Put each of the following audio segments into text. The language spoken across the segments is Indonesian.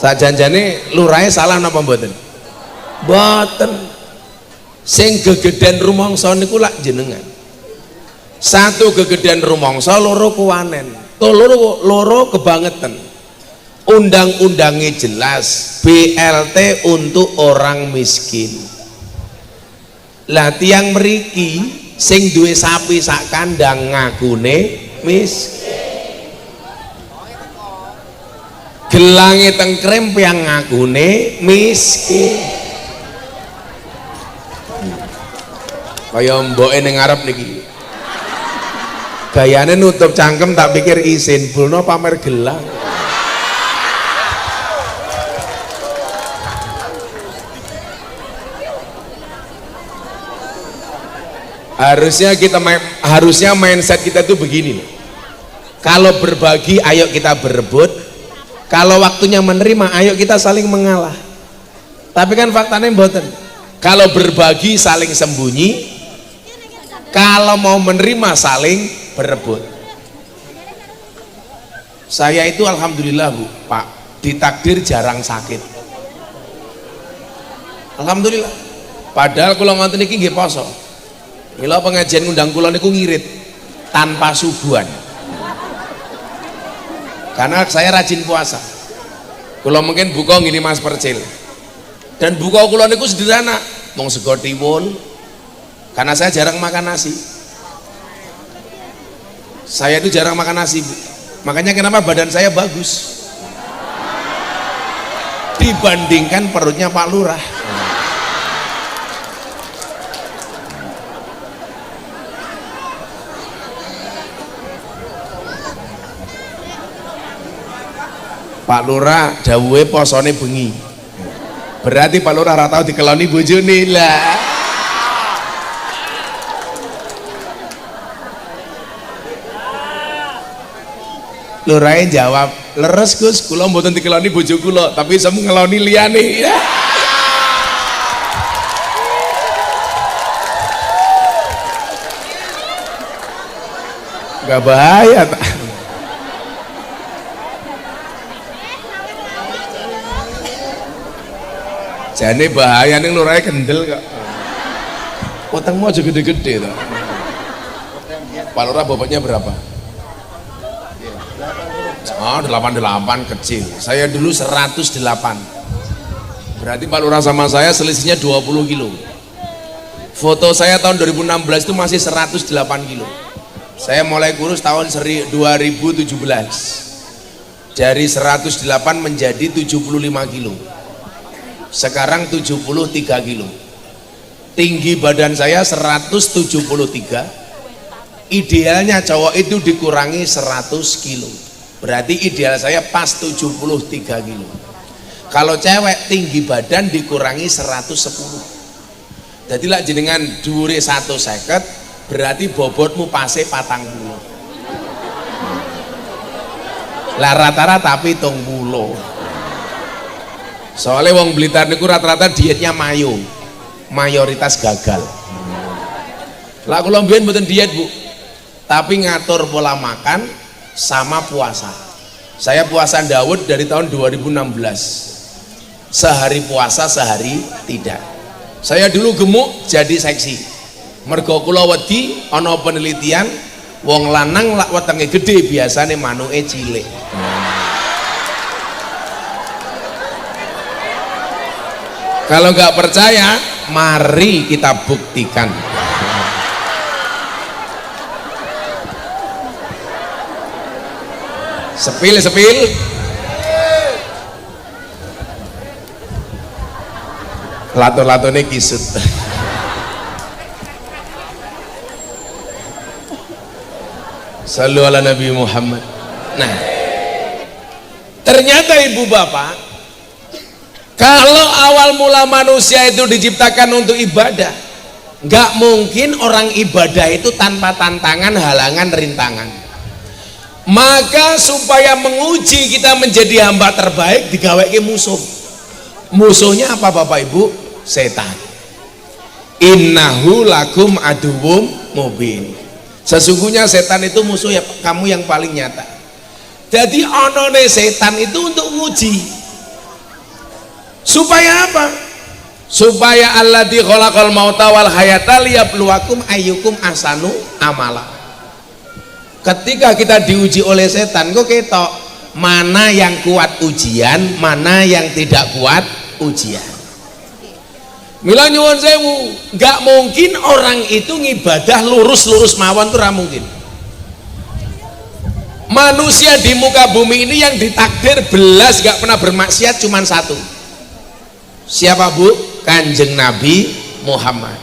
Sajanjane lurahe salah napa mboten? Mboten. Sing gegeden rumangsa niku lak jenengan. Satu gegeden rumangsa, loro kuwanen. Loro kebangetan. Undang-undangnya jelas, BLT untuk orang miskin. Lah tiyang mriki sing duwe sapi sak kandang ngakune miskin. Gelange tengkrem yang ngakune miskin. Kaya mboke ning ngarep niki. Gayane nutup cangkem tak pikir isin, bulno pamer gelang. Harusnya mindset kita tuh begini. Kalau berbagi ayo kita berebut, kalau waktunya menerima ayo kita saling mengalah. Tapi kan faktanya mboten. Kalau berbagi saling sembunyi, kalau mau menerima saling berebut. Saya itu alhamdulillah Bu, Pak, ditakdir jarang sakit. Alhamdulillah. Padahal kula ngoten niki nggih poso. Mila pengajian ngundang kula niku ngirit tanpa subuhan. Karena saya rajin puasa. Kula mungkin buka ngini Mas Percil. Dan buka kula niku sederhana, mung sego tiwul. Karena saya jarang makan nasi. Saya itu jarang makan nasi, Bu. Makanya kenapa badan saya bagus dibandingkan perutnya Pak Lurah. Pak Lurah dawuhe posone bengi. Berarti Pak Lurah ora tau dikeloni bojone lah. Lurahe jawab, "Leres Gus, kula mboten dikeloni bojo kula, tapi semu ngeloni liyane." Gak bahaya tak? Jane bahaya ning lurahe kendel kok. Potongmu aja gede-gede to. Pak Lurah bobotnya berapa? 88 kecil. Saya dulu 108. Berarti Pak Lurah sama saya selisihnya 20 kilo. Foto saya tahun 2016 itu masih 108 kilo. Saya mulai kurus tahun 2017. Dari 108 menjadi 75 kilo. Sekarang 73 kilo. Tinggi badan saya 173. Idealnya cowok itu dikurangi 100 kilo. Berarti ideal saya pas 73 kilo. Kalau cewek tinggi badan dikurangi 110. Jadi lah jenengan dhuwure 150, berarti bobotmu pase 40. Lah rata-rata tapi 70. Soalnya wong Blitar niku rata-rata dietnya mayo, mayoritas gagal. Lah kula mbiyen mboten diet Bu, tapi ngatur pola makan sama puasa. Saya puasa Daud dari tahun 2016. Sehari puasa, sehari tidak. Saya dulu gemuk jadi seksi. Mergo kula wedi ana penelitian wong lanang lak wetenge gede biasane manuke cilik. Kalau nggak percaya, mari kita buktikan. Sepil. Lato-latone kisut. Sallu ala Nabi Muhammad. Nah, ternyata ibu bapak, kalau awal mula manusia itu diciptakan untuk ibadah, nggak mungkin orang ibadah itu tanpa tantangan, halangan, rintangan. Maka supaya menguji kita menjadi hamba terbaik, digaweke musuh. Musuhnya apa Bapak Ibu? Setan. Innahu lakum aduwwum mubin. Sesungguhnya setan itu musuh ya, kamu yang paling nyata. Jadi onone setan itu untuk nguji. Supaya apa? Supaya alladzi khalaqal mauta wal hayata liyabluwakum ayyukum ahsanu amala. Ketika kita diuji oleh setan, kok ketok mana yang kuat ujian, mana yang tidak kuat ujian. Mila nyuwun sewu, nggak mungkin orang itu ngibadah lurus-lurus mawon, tuh ra mungkin. Manusia di muka bumi ini yang ditakdir belas gak pernah bermaksiat cuman satu. Siapa bu? Kanjeng Nabi Muhammad.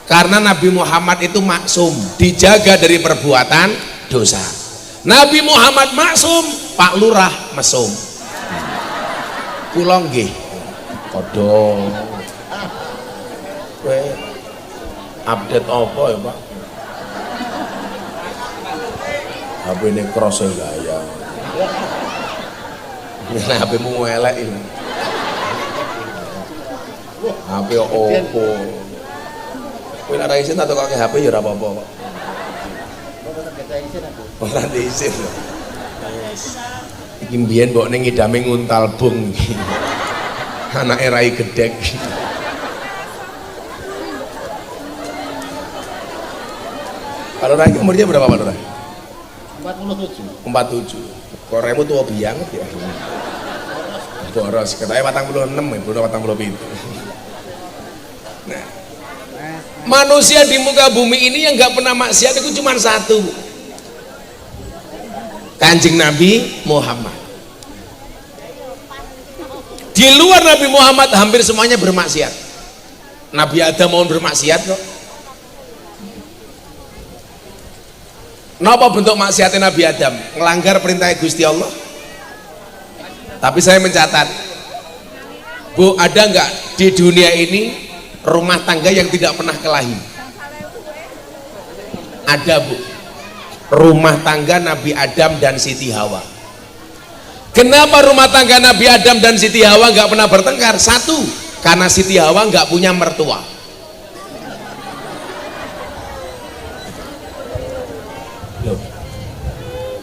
Karena Nabi Muhammad itu maksum, dijaga dari perbuatan dosa. Nabi Muhammad maksum, Pak Lurah mesum. Kula nggih padha. Kowe update apa ya Pak? HP ini cross gaya. Ini HP mu elek ini. HP Oppo. Kowe nek ra isin atau kok HP ya ora apa-apa kok. Ora diisin. Iki mbiyen mbok ning ngidame nguntal bung iki. Anake Rai Gedhek. Kalau Rai umurnya berapa Pak Lurah? 47. 47. Kok remu tua banget ya. Boros, katanya 46 ya, belum 47. Nah, manusia di muka bumi ini yang nggak pernah maksiat itu cuma satu, Kanjeng Nabi Muhammad. Di luar Nabi Muhammad hampir semuanya bermaksiat. Nabi Adam mau bermaksiat kok. Napa bentuk maksiatnya Nabi Adam? Ngelanggar perintah Gusti Allah. Tapi saya mencatat, Bu, ada nggak di dunia ini rumah tangga yang tidak pernah kelahi? Ada Bu, rumah tangga Nabi Adam dan Siti Hawa. Kenapa rumah tangga Nabi Adam dan Siti Hawa nggak pernah bertengkar? Satu, karena Siti Hawa nggak punya mertua.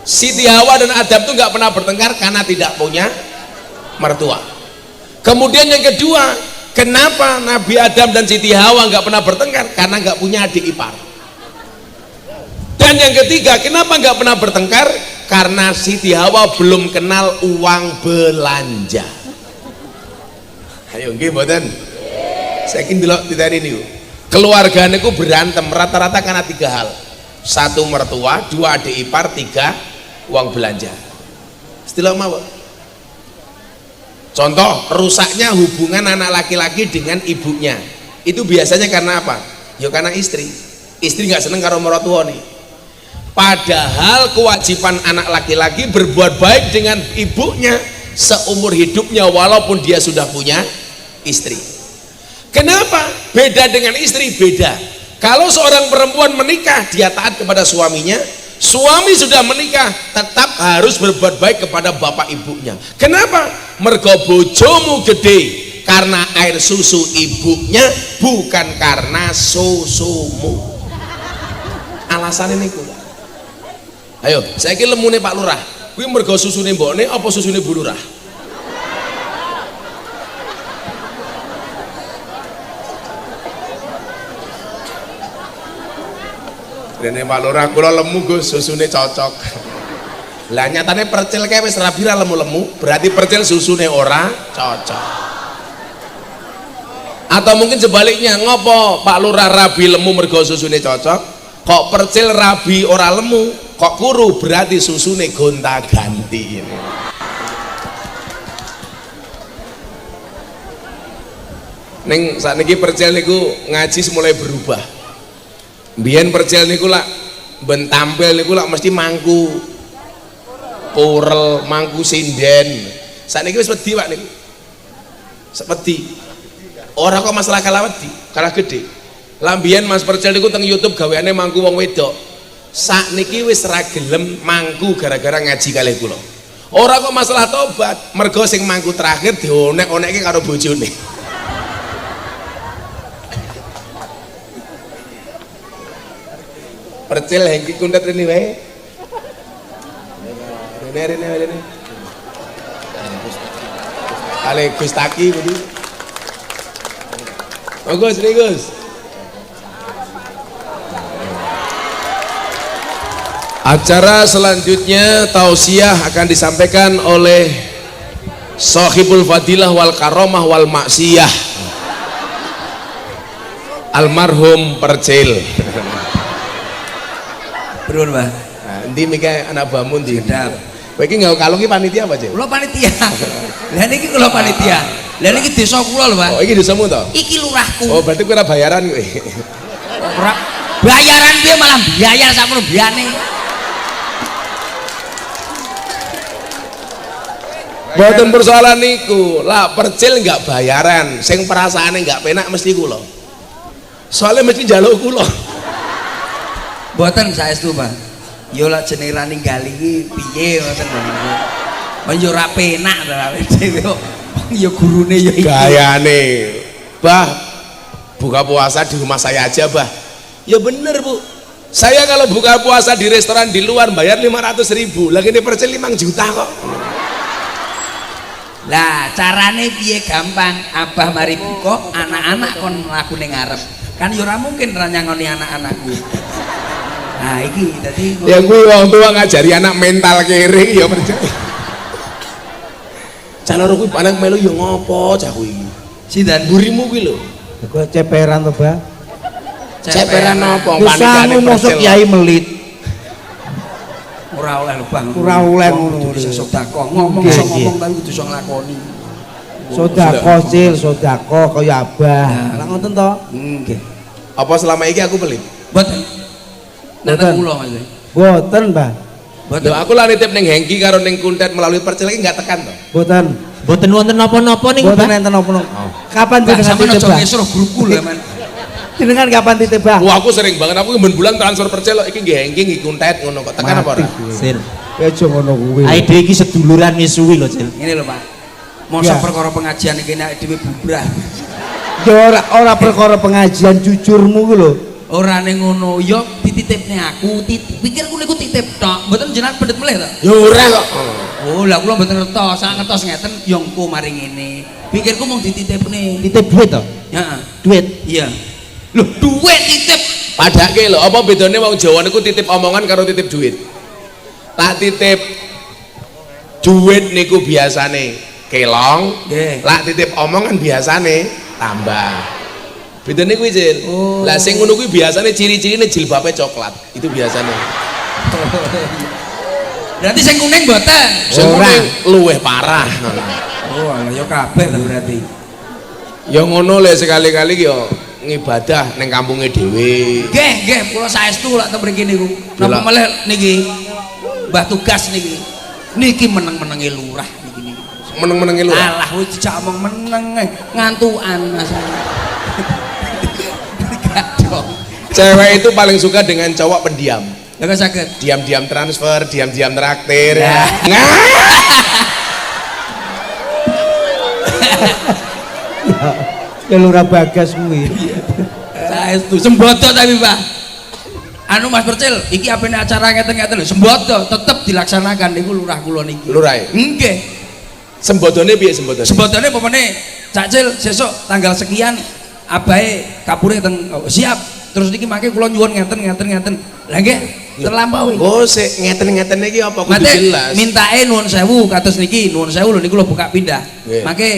Siti Hawa dan Adam itu nggak pernah bertengkar karena tidak punya mertua. Kemudian yang kedua, kenapa Nabi Adam dan Siti Hawa nggak pernah bertengkar? Karena nggak punya adik ipar. Dan yang ketiga, kenapa nggak pernah bertengkar? Karena Siti Hawa belum kenal uang belanja. Ayo nggih mboten? Saya ingin delok titeni niku. Keluarga niku berantem rata-rata karena tiga hal. Satu mertua, dua adik ipar, tiga uang belanja. Istilah mawon. Contoh, rusaknya hubungan anak laki-laki dengan ibunya. Itu biasanya karena apa? Ya karena istri. Istri nggak seneng karo mertua nih. Padahal kewajiban anak laki-laki berbuat baik dengan ibunya seumur hidupnya walaupun dia sudah punya istri. Kenapa? Beda dengan istri, beda. Kalau seorang perempuan menikah, dia taat kepada suaminya. Suami sudah menikah, tetap harus berbuat baik kepada bapak ibunya. Kenapa? Mergo bojomu gede karena air susu ibunya, bukan karena susumu. Alasan ini kula. Ayo, saya kira lemune Pak Lurah. Kuwi mergo susune mbokne apa susune Bu Lurah? Dene Pak Lurah kula lemu Gus, susune cocok. Lah nyatane percil kae wis rabi ra lemu-lemu, berarti percil susune ora cocok. Atau mungkin sebaliknya, ngopo Pak Lurah rabi lemu mergo susune cocok, kok percil rabi ora lemu, kok kuru, berarti susune gonta-ganti. Ning sakniki percil niku ngaji mulai berubah. Biyen percil niku lak ben tampil niku lak mesti mangku purel, mangku sinden. Sakniki wis wedi Pak niku. Sepedi. Ora kok masalah kalah wedi, kalah gede. Lah biyen Mas Percil niku teng YouTube gaweane mangku wong wedok. Sakniki wis ra gelem mangku gara-gara ngaji kalih kula. Ora kok masalah tobat, mergo sing mangku terakhir dionek-onekke karo bojone. Percil hengki kundet rene wae. Rene. kali Gus Taki begitu. Bagus nih Gus. Acara selanjutnya tausiah akan disampaikan oleh Sohibul Fadilah wal Karomah wal Maksiyah almarhum Percil. Betul, Mbah. Nah, ndi mike anak bamun ndi. Sedap. Kowe iki nggawe kalung iki panitia apa, Cil? Kula panitia. Lah niki kula panitia. Lah niki desa kula lho, Pak. Oh, iki desamu to? Iki lurahku. Oh, berarti kowe ora bayaran kowe. Ora bayaran piye malah biaya sakmono biyane. Boten persoalan niku, lah Percil enggak bayaran, sing perasaane enggak penak mesti kula. Soalnya mesti njaluk kula. Mboten saestu, Pak. Ya lak jenenge ra ninggali iki piye ngoten lho. Men yo ora penak to awake dhewe kok. Ya gurune ya iki. Gayane. Bah, buka puasa di rumah saya aja, Bah. Ya bener, Bu. Saya kalau buka puasa di restoran di luar bayar 500.000. Lagi ini Percil 5 juta kok. Lah carane piye gampang, Abah mari buka, anak-anak kon mlaku ning ngarep. Kan ya ora mungkin ra nyangoni anak-anakku. Nah iki dadi Ya kuwi wong tua ngajari anak mental kere ya percaya. Calon kuwi anak melu ya ngopo cah kuwi. sinten Gurimu kuwi lho. Kok ceperan to, Bah? Ceperan opo panikane mosok Kiai melit. ora oleh lho Bang. Ora oleh ngono. Kudu sedekah. Ngomong iso ngomong tapi kudu iso nglakoni. Sedekah Cil, sedekah kaya Abah. Lah ngoten to? Nggih. Apa selama iki aku pelit? Mboten. Nanten kula Mas. Mboten, Mbah. Mboten. Lho aku lah nitip ning Hengki karo ning Kuntet melalui Percil iki enggak tekan to. Mboten. Mboten wonten napa-napa niku, Mboten Pak. enten napa-napa. Kapan Bang jenengan sampeyan titip, aja Bah? ngesruh grupku lho, Man. Jenengan kapan titip, Bah? Wah aku sering banget aku ben bulan transfer Percil kok iki nggih Hengki nggih Kuntet ngono kok tekan apa ora? Sil. Aja ngono kuwi. Ae dhewe iki seduluran wis suwi lho, Sil. Ngene lho Pak. Mosok Ya. perkara pengajian iki nek dhewe bubrah. Ya ora perkara pengajian jujurmu ku lho. Ora ning ngono, ya dititipne aku, pikirku niku titip tok. Mboten jenengan pendet melih to? Ya ora kok. Oh, lah kula mboten ngertos, sak ngertos ngeten ya engko mari ngene. Pikirku mung dititipne. Titip duit to? Heeh. Duit. Iya. Loh, duit titip. Padake lho, apa bedane wong Jawa niku titip omongan karo titip duit? Tak titip duit niku biasane kelong, Nggih. lak titip omongan biasane tambah. Bedane kuwi, Cil. Oh. Lah sing ngono kuwi biasane ciri-cirine jilbabe coklat. Itu biasane. Berarti sing kuning mboten. Sing Ora. kuning luweh parah. Oh, alah ya kabeh to berarti. Ya ngono le sekali-kali ya ngibadah ning kampunge dhewe. Nggih, kula saestu lak teng mriki niku. Delok. Napa melih niki Mbah tugas niki. Niki meneng-menenge lurah niki niki. Meneng-menenge lu. Alah wis dijak omong meneng ngantukan Mas. Gadoh. Cewek itu paling suka dengan cowok pendiam. Ya kok saged. Diam-diam transfer, diam-diam traktir. Ya. Ya lurah Bagas kuwi. Saestu sembodo tapi Pak. Anu Mas Percil, iki apene acara ngeten-ngeten lho, sembodo tetep dilaksanakan niku lurah kula niki. Lurah. Nggih. Sembodone piye sembodone? Sembodone popone Cak Cil sesuk tanggal sekian abahe kapure teng siap. Terus niki mangke kula nyuwun ngeten. Lah nggih, terlampaui. Oh, sik ngeten-ngeten iki apa kudu Mate jelas. mintae nuwun sewu kados niki, nuwun sewu lho niku lho buka pindah. Nggih. Mangke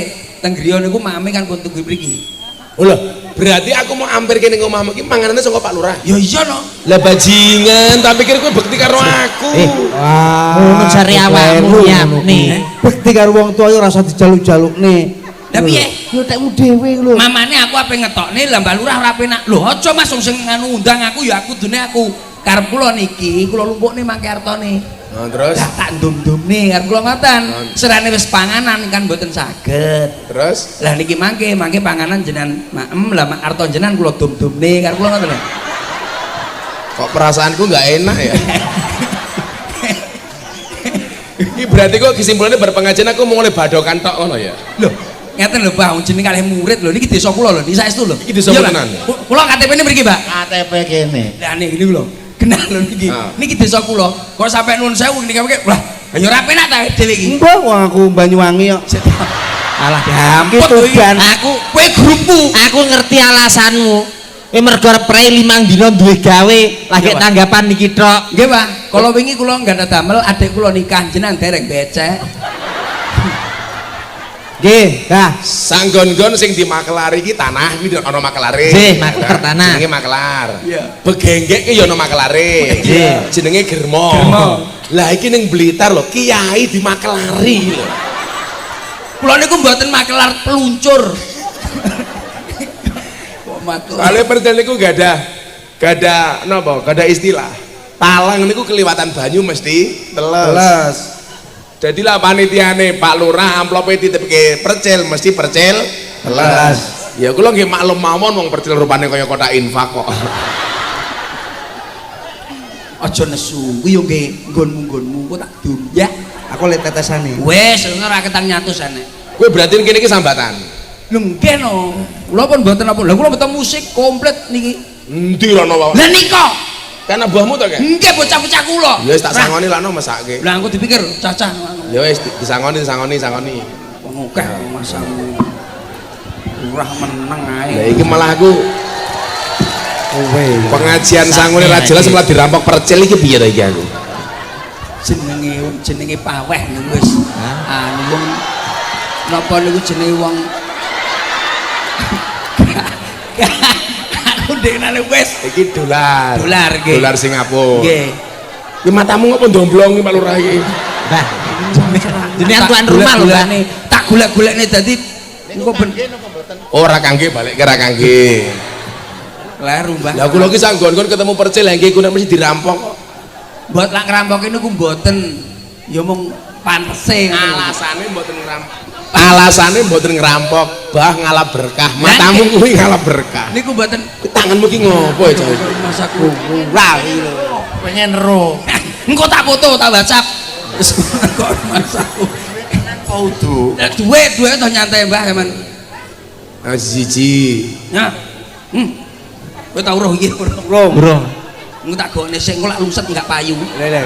teng griya niku mame kan pun tuku mriki. Oh lho, berarti aku mau hampir kene ngomah iki panganane saka Pak Lurah. Ya iya no. Lah bajingan, tak pikir kowe bekti karo aku. Wah. Ngono jare awakmu nyapne. Bekti karo wong tuwa ya ora usah dijaluk-jalukne. Lah piye? Yo tekmu dhewe lho. Mamane aku ape ngetokne lah Mbak Lurah ora penak. Lho aja Mas wong sing nganu undang aku ya aku dune aku. Karep kula niki kula lumpukne mangke artone. Nah, terus Lah tak ndum-ndumne karep kula ngoten. Serane wis panganan kan mboten saged. terus Lah niki mangke panganan jenengan maem lah arto jenengan kula dum-dumne karep kula ngoten lho. kok perasaanku nggak enak ya. Ini berarti kok kesimpulannya berpengajian aku mau oleh badokan tok ngono ya. Lho, ngeten lho Pak, jeneng kalih murid lho niki desa kula lho, niki saestu lho. Iki desa Iya, Pak. tenan. Kula KTP-ne mriki, Pak. KTP kene. Lah niki lho. Kenal lho niki. Ah. Niki desa kula. Kok sampe nuwun sewu niki mangke. Wah, ya ora penak ta dhewe iki. Mbah wong aku Banyuwangi kok. Salah. Gampang Gitu, kowe. Dan. Kowe grupmu. Aku ngerti alasanmu. Mergo prei 5 dina duwe gawe, lagi Iya, Pak. tanggapan iki tok. Nggih, Pak. Kalau wingi kula nggak ada damel, adik kula nikah jenengan derek becek. Nggih, dah. Sanggon-gon sing di Makelar iki tanah iki ana makelare. Nggih, makelar tanah. Jenenge makelar. Iya. Begenggek ki ya ana makelare. Nggih. Jenenge Germo. Germo. Lah iki ning Blitar lho, kiai di Makelari lho. Kula niku mboten makelar peluncur. Kok makelar. Kali perjalanan niku gak ada napa? Gak ada istilah. Talang niku keliwatan banyu mesti teles. Jadilah panitiane Pak Lurah amplope ditipke percil mesti percil teles. Ya kula nggih maklum mawon wong percil rupane kaya kotak infak kok. Aja nesu, ku yo nggih nggon-nggonmu ku tak dum ya. Aku lihat tetesane. Wes, ora ketang nyatusane. Kowe berarti kene iki sambatan. Lho nggih no. Kula pun mboten apa. Lah kula mboten musik komplit niki. Endi rono wae. Lah nika. Kan abahmu to, Kek? Nggih bocah-bocah kula. Ya wis tak sangoni lakno mesake. Lah aku dipikir cacah. Ya wis disangoni. Wong akeh masamu. Murah meneng ae. Lah iki malah aku Kowe. pengajian sangone ra jelas malah dirampok percil iki piye ta iki aku. Jenenge paweh niku wis. Anu wong napa niku jenenge wong aku denane wis Iki dolar. Dolar, nggih. Dolar Singapura. nggih. Ki matamu ngopo ndomblongi Pak Lurah iki? Mbah. Jenengan tuan rumah lho, Mbah. Tak golek-golekne dadi engko ben Ora kangge balik kira kangge. kleru, Mbah. Lah kula ki sanggon-gon ketemu percil lah nggih kuwi mesti dirampok kok. Mbot lak ngrampoke niku mboten ya mung pantese Alasane mboten ngerampok, bah ngalap berkah. Matamu kuwi ngalap berkah. niku mboten Tanganmu ki ngopo ya, Cok? masaku. Ora iki lho. Pengen ro. Engko tak foto tak WhatsApp. Wis kok masaku. Kudu. Duwe to nyantai Mbah sampean. Siji. Ya. Kowe tau roh iki ora? Rom. Bro. Engko tak gone sik engko lak lumset enggak payu. Lele.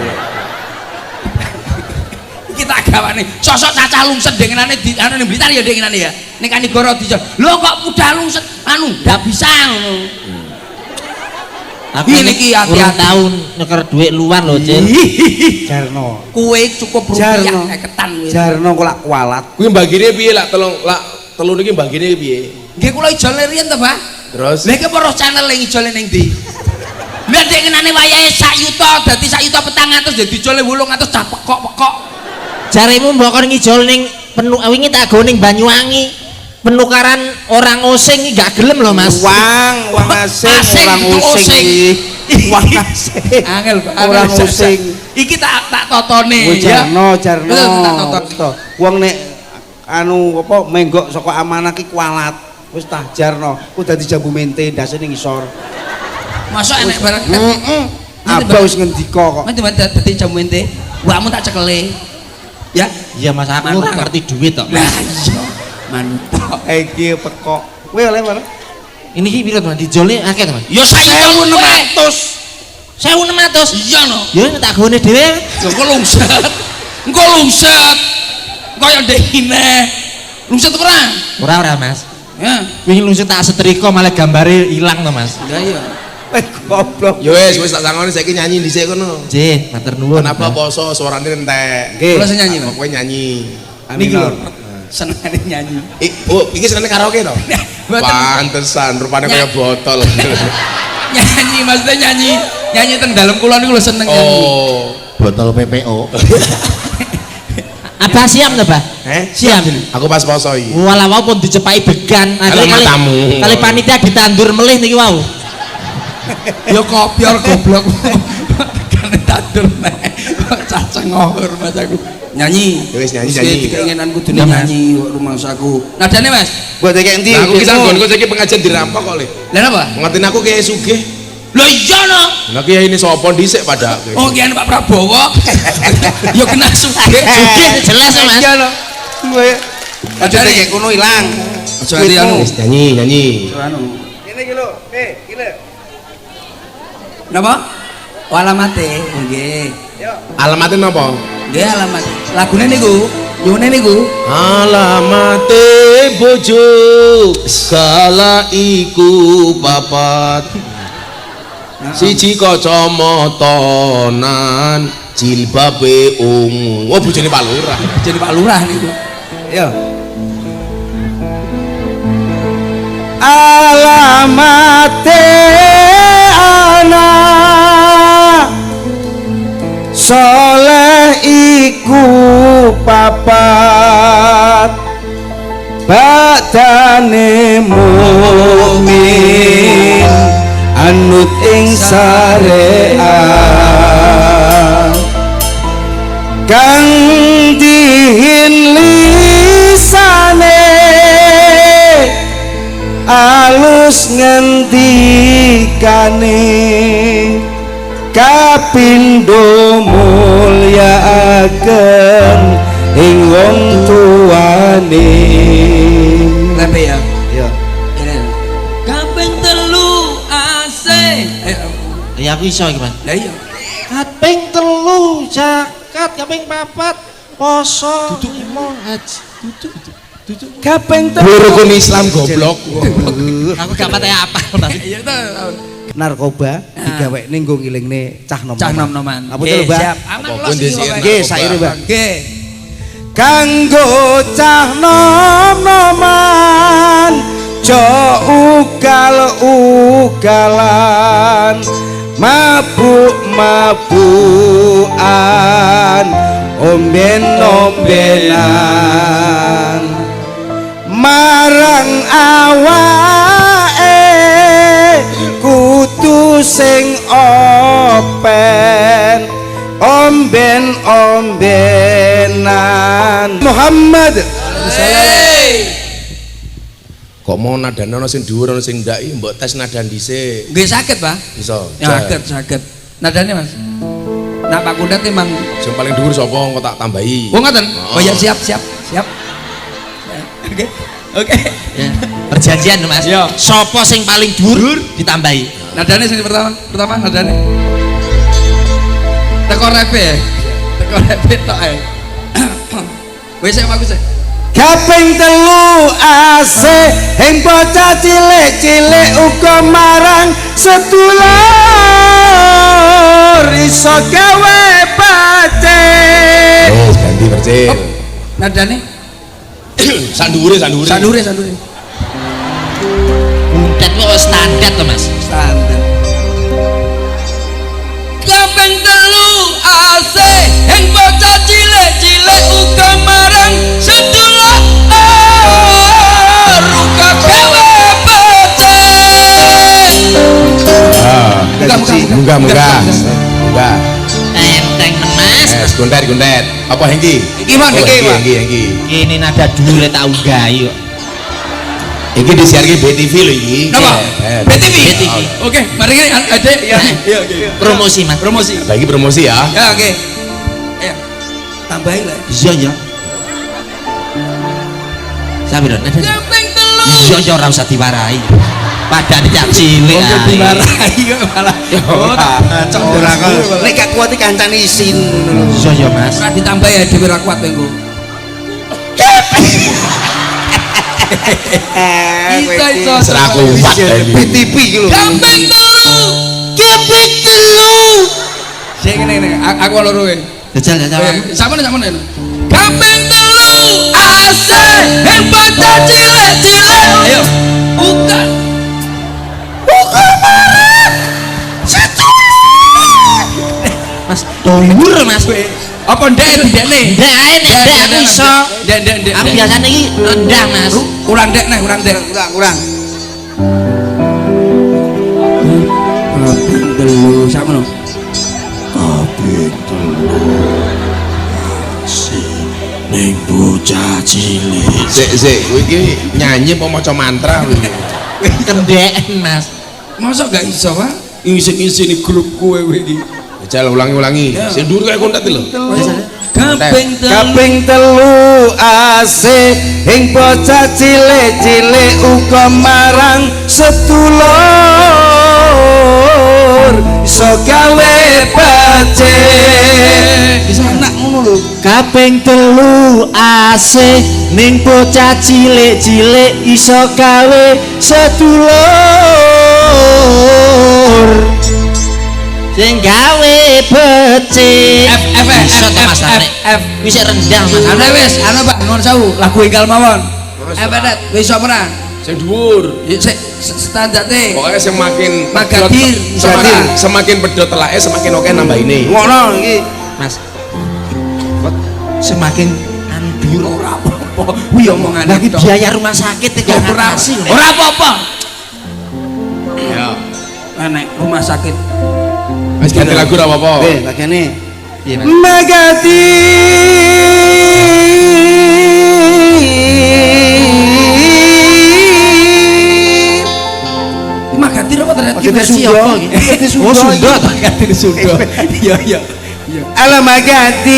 Iki tak gawane sosok cacah lumset dengenane di anu ning Blitar ya dengenane ya. Ning Kanigoro dijol. Lho kok mudah lumset anu ndak bisa ngono. Aku Ini ki hati-hati. tahun nyeker duit luar lho, Cil. Jarno. Kowe cukup Jarno. rupiah ketan kowe. Jarno kok lak kualat. Kuwi mbagine piye lak telu niki mbagine piye? Nggih kula ijole riyen to, Pak. Terus Lha iki apa channel yang ijole ning ndi? Lah dek kenane wayahe sak yuta, dadi sak yuta 400 dadi ijole 800 dah pekok-pekok. Jaremu mbok kon ngijol ning wingi tak go ning Banyuwangi. Penukaran orang osing iki gak gelem lho, Mas. Wang asing Asing, orang itu using osing. iki. Wang asing. Angel, Pak. Orang Angel, using. Iki tak totone Kowe ya. Jarno. Betul, tak toton. Toh, wong nek anu apa menggok saka amanah ki kualat. Wis tah Jarno, ku dadi jambu mente ndase ning isor. Masuk enek barang. Heeh. Abah wis ngendika kok. Mesti dadi jamu ente. Wakmu tak cekele. Ya. Iya, Mas, aku ora ngerti duit tok. Lah iya. Mantap. Iki pekok. Kowe oleh mana? Ini ki piro, Mas? Dijole akeh to, Mas? Ya 1600. 1600. Iya no. Ya tak gone dhewe. Engko lungset. Engko lungset. Kaya ndekine. Lungset ora? Ora, Mas. Ya. Wingi lungsuh tak setrika malah gambare ilang to, Mas. Lah iya. Goblok. ya wis tak sangoni saiki nyanyi dhisik kono. Nggih, matur nuwun. Kenapa poso suarane entek? Nggih. Kula sing nyanyi, Mas. Kowe nyanyi. Niki lho. Aminor. Senengane nyanyi. Oh, iki senene karaoke to? Mboten. Pantesan rupane kaya botol. Nyanyi maksudnya nyanyi. Nyanyi teng dalem kula niku lho seneng nyanyi. Oh. Botol PPO. Apa siam to, Bah? Siam. Aku pas poso iki. Walah wau pun dicepaki began. Alah, matamu. Kali panitia ditandur melih niki wau. Ya kopior goblok. Kan tandur nek. Cacah ngohor Mas aku. Nyanyi. Ya wis nyanyi, Mesti nyanyi. keinginanku dunia nyanyi rumangsaku. Nadane Mas. Buat kayak endi? Lah aku ki sanggonku saiki pengajian dirampok kok le. Lah napa? Ngertiin aku kayak sugih. Lho iya no. Lah kiai ini sapa dhisik pada. Oh kian Pak Prabowo. Ya kena sugih. Sugih jelas to, Mas. Iya loh. Kowe aja Nadane. kayak kuno ilang. Aja nganti anu. Wis nyanyi. Anu. Ini iki lho. Gile. Napa? Oh, alamate. Nggih. Yo. Alamatnya napa? Nggih alamat. Lagune niku Nyone niku alamate bojo kala iku papat siji kacamatanan jilbabe ungu. Oh bojone Pak Lurah. jadi Pak Lurah niku. Ya. Alamate anak soleh iku papat badane mukmin anut ing syariat kang dihin lisane alus ngendikane kapindo mulyakaken ing wong tuane. Lepe ya. Ya. Ini. Kaping telu ase. Ya aku iso iki Mas. Lah iya. Kaping 3 zakat, kaping 4 poso, 5 haji. Kaping Rukun Islam goblok. Aku gak pate apa. Iya to. narkoba digawekne nggo ngilingne cah nom. Cah nom-noman. Apa to, Mbak? Siap. Aman Apapun los disiir. Nggih, saire, Mbak. Nggih. Kanggo cah nom-noman jo ugal-ugalan mabuk-mabukan omben-ombenan marang awake kudu sing open omben-ombenan Muhammad. Kok mau nadane ana sing dhuwur ana sing ndak iki mbok tes nadan dhisik. Nggih saged, Pak. Bisa. Ya saged. Nadane, Mas. Nah, Pak Kundat emang Sing paling dhuwur sapa kok tak tambahi. oh ngoten. Oh ya siap. Oke. Oke. Ya, perjanjian Mas. Iya. Sopo sing paling dhuwur ditambahi. Nadane sing pertama nadane. Teko repe ya. Teko repe tok ae. Wis sik aku sik. Kaping 3 ase ing bocah cilik-cilik uga marang sedulur iso gawe pate. Ganti percil. Nadane Sandhure. sandure. Kuntet kok standar to Mas. Standar. Kaping 3 ase ing bocah cilik-cilik uga marang sedulur ruka gawe pate. Munggah. Enteng Mas. Guntet. Apa Hengki? Iki Mas, Hengki. Ini nada dhuwure tak unggahi kok. Iki disiarke BTV lho iki. Napa? BTV. BTV. Oke, mari kita ada iya. Promosi Mas. Promosi. Lagi promosi ya. Ya, oke. Ayo. Tambahin lah. Iya ya. Sabiran. Kaping 3. Iya ya ora usah diwarai. Padane cak cilik ae. Dimarahi kok malah. Oh, Ora kok nek gak kuat kancane isin ngono lho. Iya ya Mas. ora ditambah ya dhewe ra kuat engko. Iso. Serah kuat iki. BTV iki lho. Kaping 3. Kaping 3. Sing ngene aku loro kowe. Jajal. Sampeyan. Kaping 3 ase ing bocah cilik-cilik. Ayo. Bukan. Mas dhuwur Mas. Apa ndek didekne? Ndek ae nek ndek aku iso. Ndek. Aku biasane iki rendah Mas. Kurang ndek. Kurang. Kaping 3 sakmono. Ning bocah cilik. Sik, kowe iki nyanyi apa maca mantra lho. Kendeken Mas. Masa gak iso, Pak? Ngisi-ngisi grup kowe iki. Jal ulangi. Sing dhuwur kaya kontak lho. Kaping 3. Kaping 3 ase ing bocah cilik-cilik uga marang sedulur dhuwur iso gawe becik. Bisa enak ngono lho. Kaping telu asih ning bocah cilik-cilik iso gawe sedulur sing gawe becik. Iso to Mas Arek. Wis rendah Mas. Ana wis, ana Pak ngon sawu lagu enggal mawon. Edet wis iso ora? Sing dhuwur. Sik standarte. Pokoknya semakin Magadir, semakin pedot telake semakin oke nambah ini. Ngono iki. Mas. Semakin biru Ora apa-apa. Kuwi omongane lagi tok. biaya rumah sakit tiga ngatasi. Ora apa-apa. Ya. Enek rumah sakit. Wis ganti lagu ora apa-apa. Lagane. Iya, Mas. Magadir apa ternyata Magadir versi Sunda. apa iki? Magadir Sunda. Oh Sunda, Magadir Sunda. Iya iya. Ala Magadir,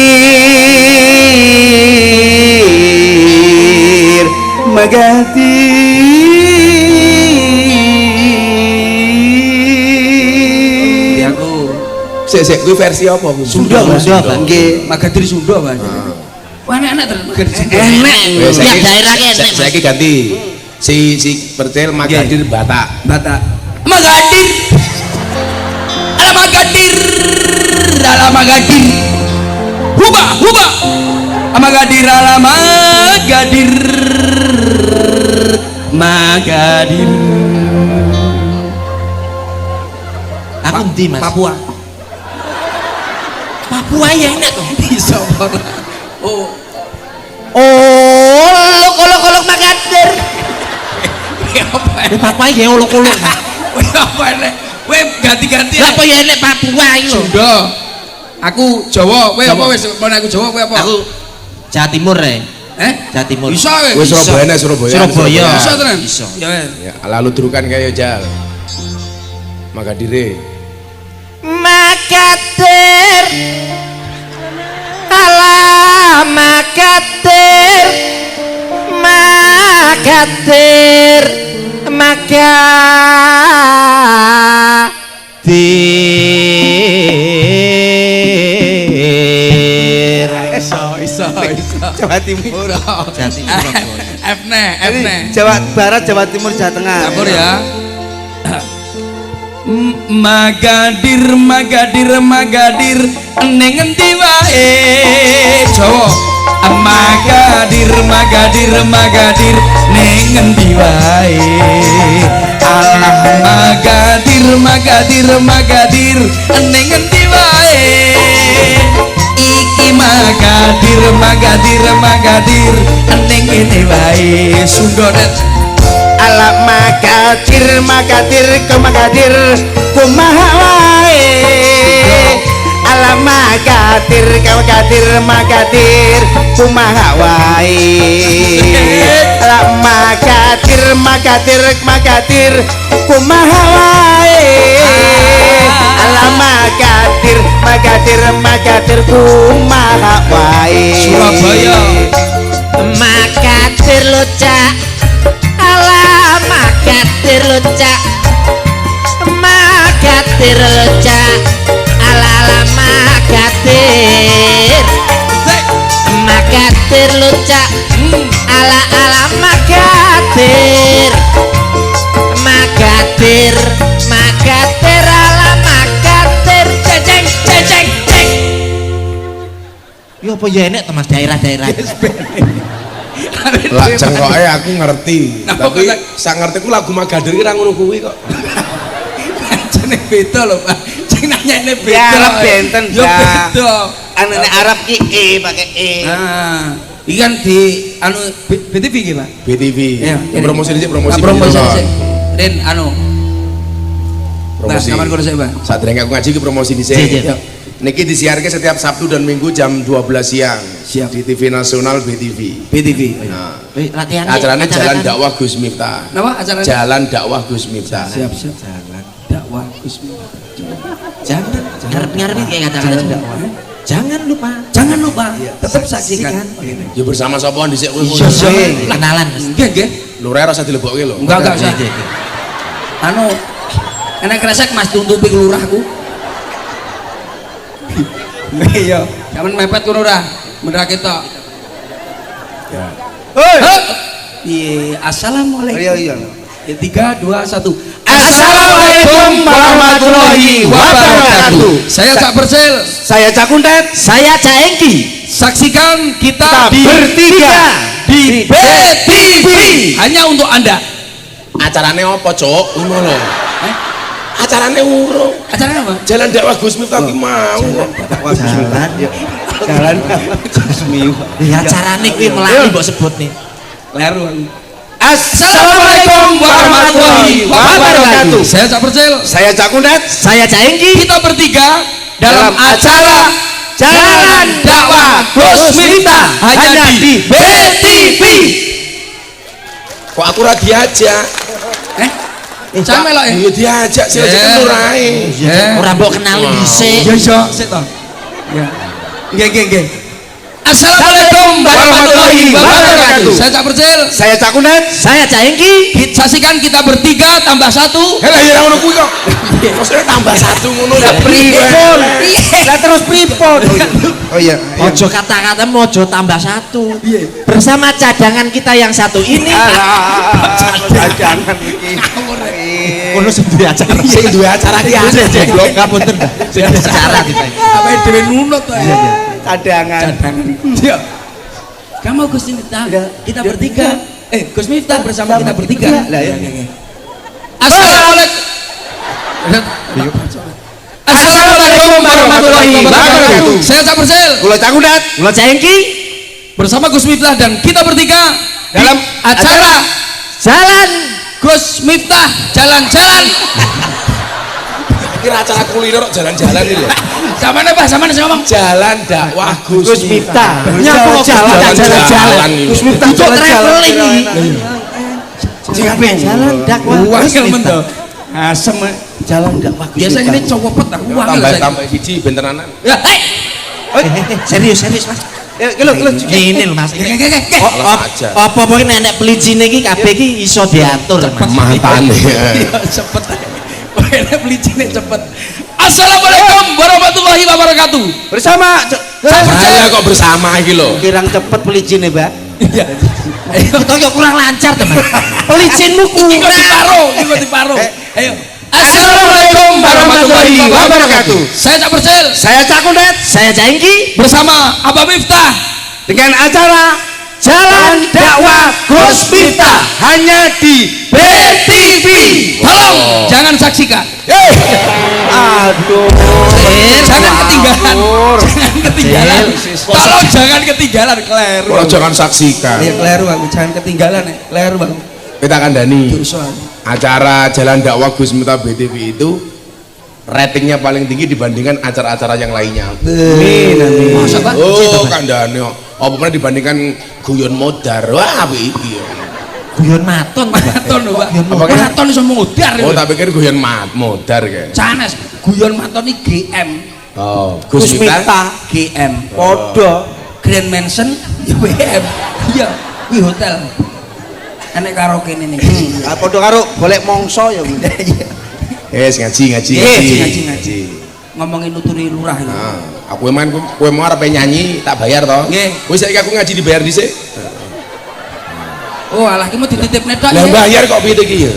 Magadir. Aku Sik kuwi versi apa kuwi? Sunda, Mas. Nggih. Magadir Sunda, Mas. Wah, enak terus Magadir Sunda. Enak. Wis, Tiap saiki- daerah ki enek, Mas. Saiki ganti. Si Percil Magadir Batak. Batak. Magadir. Ala Magadir. Ala Magadir. Huba, huba. Magadir ala Magadir. Magadir. Aku endi Mas? Papua. Papua ya enak tuh. Bisa ora? Oh. Oh, kolok-kolok Magadir. Apa? Papua ya olok-olok. Weh apa nek? Weh ganti-ganti. Lah apa ya enek Papua iki lho. Sunda. Aku Jawa, kowe apa wis mau aku Jawa kowe apa? Aku Jawa Timur ya. Jawa Timur. Bisa kowe. Wis Surabaya nek Surabaya. Surabaya. Bisa tenan. Bisa. Ya wes. Ya, lalu terukan kayak Jal. Magadire. Magadir. Ala Magadir. Magadir. Magadir. Iso. Jawa Timur. Jawa Timur. F ne. Jawa Barat, Jawa Timur, Jawa Tengah. Campur ya. Magadir, Magadir, Magadir, ning endi wae Jawa. Magadir, Magadir, Magadir, ning endi wae. Alah Magadir, Magadir, Magadir, ning endi wae. Iki Magadir, Magadir, Magadir, ning kene wae. Sunda net. Ala Magadir, Magadir, ke Magadir, kumaha wae. Ala Magadir, ke Magadir, Magadir, kumaha wae. Ala Magadir, Magadir, Magadir, kumaha wae. Ala Magadir, Magadir, Magadir, kumaha wae. Surabaya. Magadir lo cak. Ala Magadir lo cak. Magadir lo cak. Ala Magadir. Magadir lo cak. Ala Magadir. Magadir. Magadir ala Magadir. Ceng ceng. Yo apa ya enek to Mas daerah-daerah. Lah cengkoke aku ngerti. Napa Tapi kok- sak ngertiku lagu Magadir ki ra ngono kuwi kok. Jeneng beda lho, Pak. Sing nanyane beda. Ya, Arab benten, Ya Pak. beda. Anu nek Arab ki pakai E. Nah, iki kan di anu BTV iki, Pak. BTV. Iya, Promosi dhisik, promosi. promosi dhisik. dhisik. Den anu. Promosi. Nah, kapan kono sik, Pak? Sadurunge aku ngaji ki promosi dhisik. Iya. Niki disiarke setiap Sabtu dan Minggu jam 12 siang. Siap. Di TV Nasional BTV. BTV. Nah, Latihan acaranya Jalan Dakwah Gus Miftah. Napa acaranya? Jalan Dakwah Gus Miftah. Siap. Jalan dakwah Gusmi. Jangan ngarep-ngarep kayak kata-kata dakwah. Jangan lupa. Jangan lupa tetap saksikan. Ya bersama sapa dhisik kowe. Iya, kenalan. Nggih, nggih. Lho ora usah dilebokke lho. Enggak usah. Anu Enak kresek Mas tuntupi kelurahku. Iya, jangan mepet kono ora. Bener kita. Ya. Hei. Iya, assalamualaikum. Iya. Ya, 3, 2, 1. Assalamualaikum warahmatullahi wabarakatuh. Saya Cak Persel. Saya Cak Kuntet. Saya Cak Engki. Saksikan kita bertiga di BTV hanya untuk Anda. Acarane apa, Cok? Ngono lho. Acarane urung. Acaranya apa? Jalan dakwah Gus Miftah ki mau. Jalan Gusmi. Ya carane kuwi melani mbok sebut nih. Leru. Assalamualaikum warahmatullahi wabarakatuh. Saya Cak Persel. Saya Cak Kuntet. Saya Cak Engki. Kita bertiga dalam acara Jalan Dakwah Gus Miftah hanya di BTV. Kok aku ora diajak? Saya melok ya. Iya diajak sih aja Ya. kenur ae. Ora mbok kenali dhisik. Ya ya, sik to. Ya. Nggih. Assalamualaikum warahmatullahi wabarakatuh. Saya Cak Persel. Saya Cak Kuntet. Saya Cak Engki. Saksikan kita bertiga tambah 1. Lah ya ngono kuwi kok. Maksudnya tambah 1 ngono ya. Pripun? Lah terus pripun? Oh iya. Ojo kata-kata ojo tambah 1. Bersama cadangan kita yang satu ini. Jangan iki. Ono sing duwe acara. Sing duwe acara ki aneh jeblok. Ngapunten. Sing acara kita. Apa dhewe nunut to ya. Cadangan. Iya. Kamu Gus Miftah. Kita bertiga. Gus Miftah bersama kita bertiga. Lah ya. Assalamualaikum. Assalamualaikum warahmatullahi wabarakatuh. Saya Cak Persel. Kula Cak Kuntet. Kula Cak Engki Bersama Gus Miftah dan kita bertiga dalam acara jalan Gus Miftah jalan-jalan. Kira acara kuliner kok jalan-jalan iki lho. Samane Pak, samane sing ngomong. Jalan dakwah Gus Miftah. Jalan-jalan Gus Miftah Untuk jalan-jalan. traveling iki. Jalan dakwah. Wangkel men to. Asem jalan dakwah Gus Biasanya Miftah. ini cowok aku wangkel saya. Tambah siji ben tenanan. Ya, Serius Mas. Kilo Ini lho Mas. Salah aja. Apa-apa nenek pelicine iki kabeh iki iso diatur Mas. Mantane. cepet. Ini beli cine cepet. Assalamualaikum warahmatullahi wabarakatuh. bersama Saya kok bersama iki lho. kirang cepet pelicine, Mbak. Iya. Kita yo kurang lancar teman. Pelicinmu Iki kok kurang. diparo. Ayo. Assalamualaikum warahmatullahi wabarakatuh. Saya Cak Persel Saya Cak Kuntet Saya Cak Engki bersama Abah Miftah. dengan acara Jalan Dakwah Gus Miftah hanya di BTV. Tolong jangan saksikan. Aduh. Jangan ketinggalan. Jangan ketinggalan. Sis. Tolong jangan ketinggalan. Kleru. Kalau jangan saksikan. Ya kleru aku, jangan ketinggalan ya. Kleru Bang. Kita kandhani. Dosa. Acara Jalan Dakwah Gus Miftah BTV itu ratingnya paling tinggi dibandingkan acara-acara yang lainnya. Amin. Masa Pak? Oh, kandhane. Apa pernah dibandingkan guyon modar. Wah, apa iki? guyon maton Maton lho Pak. Apa kan? Maton iso mudar. Oh, tak pikir guyon modar kayak. Sanes guyon maton iki GM. Oh, Gus Miftah GM. podo Grand Mansion ya WM. Iya, kuwi hotel. Enek karaoke ini nih. podo karo golek mongso ya. Iya. Ngaji. Ngomongin nuturi lurah ini. Nah, aku emang kowe mau arep nyanyi tak bayar toh? Nggih. Wis saiki aku ngaji dibayar dhisik. Oh, alah ki mau dititipne tok. Lah bayar kok piye iki ya?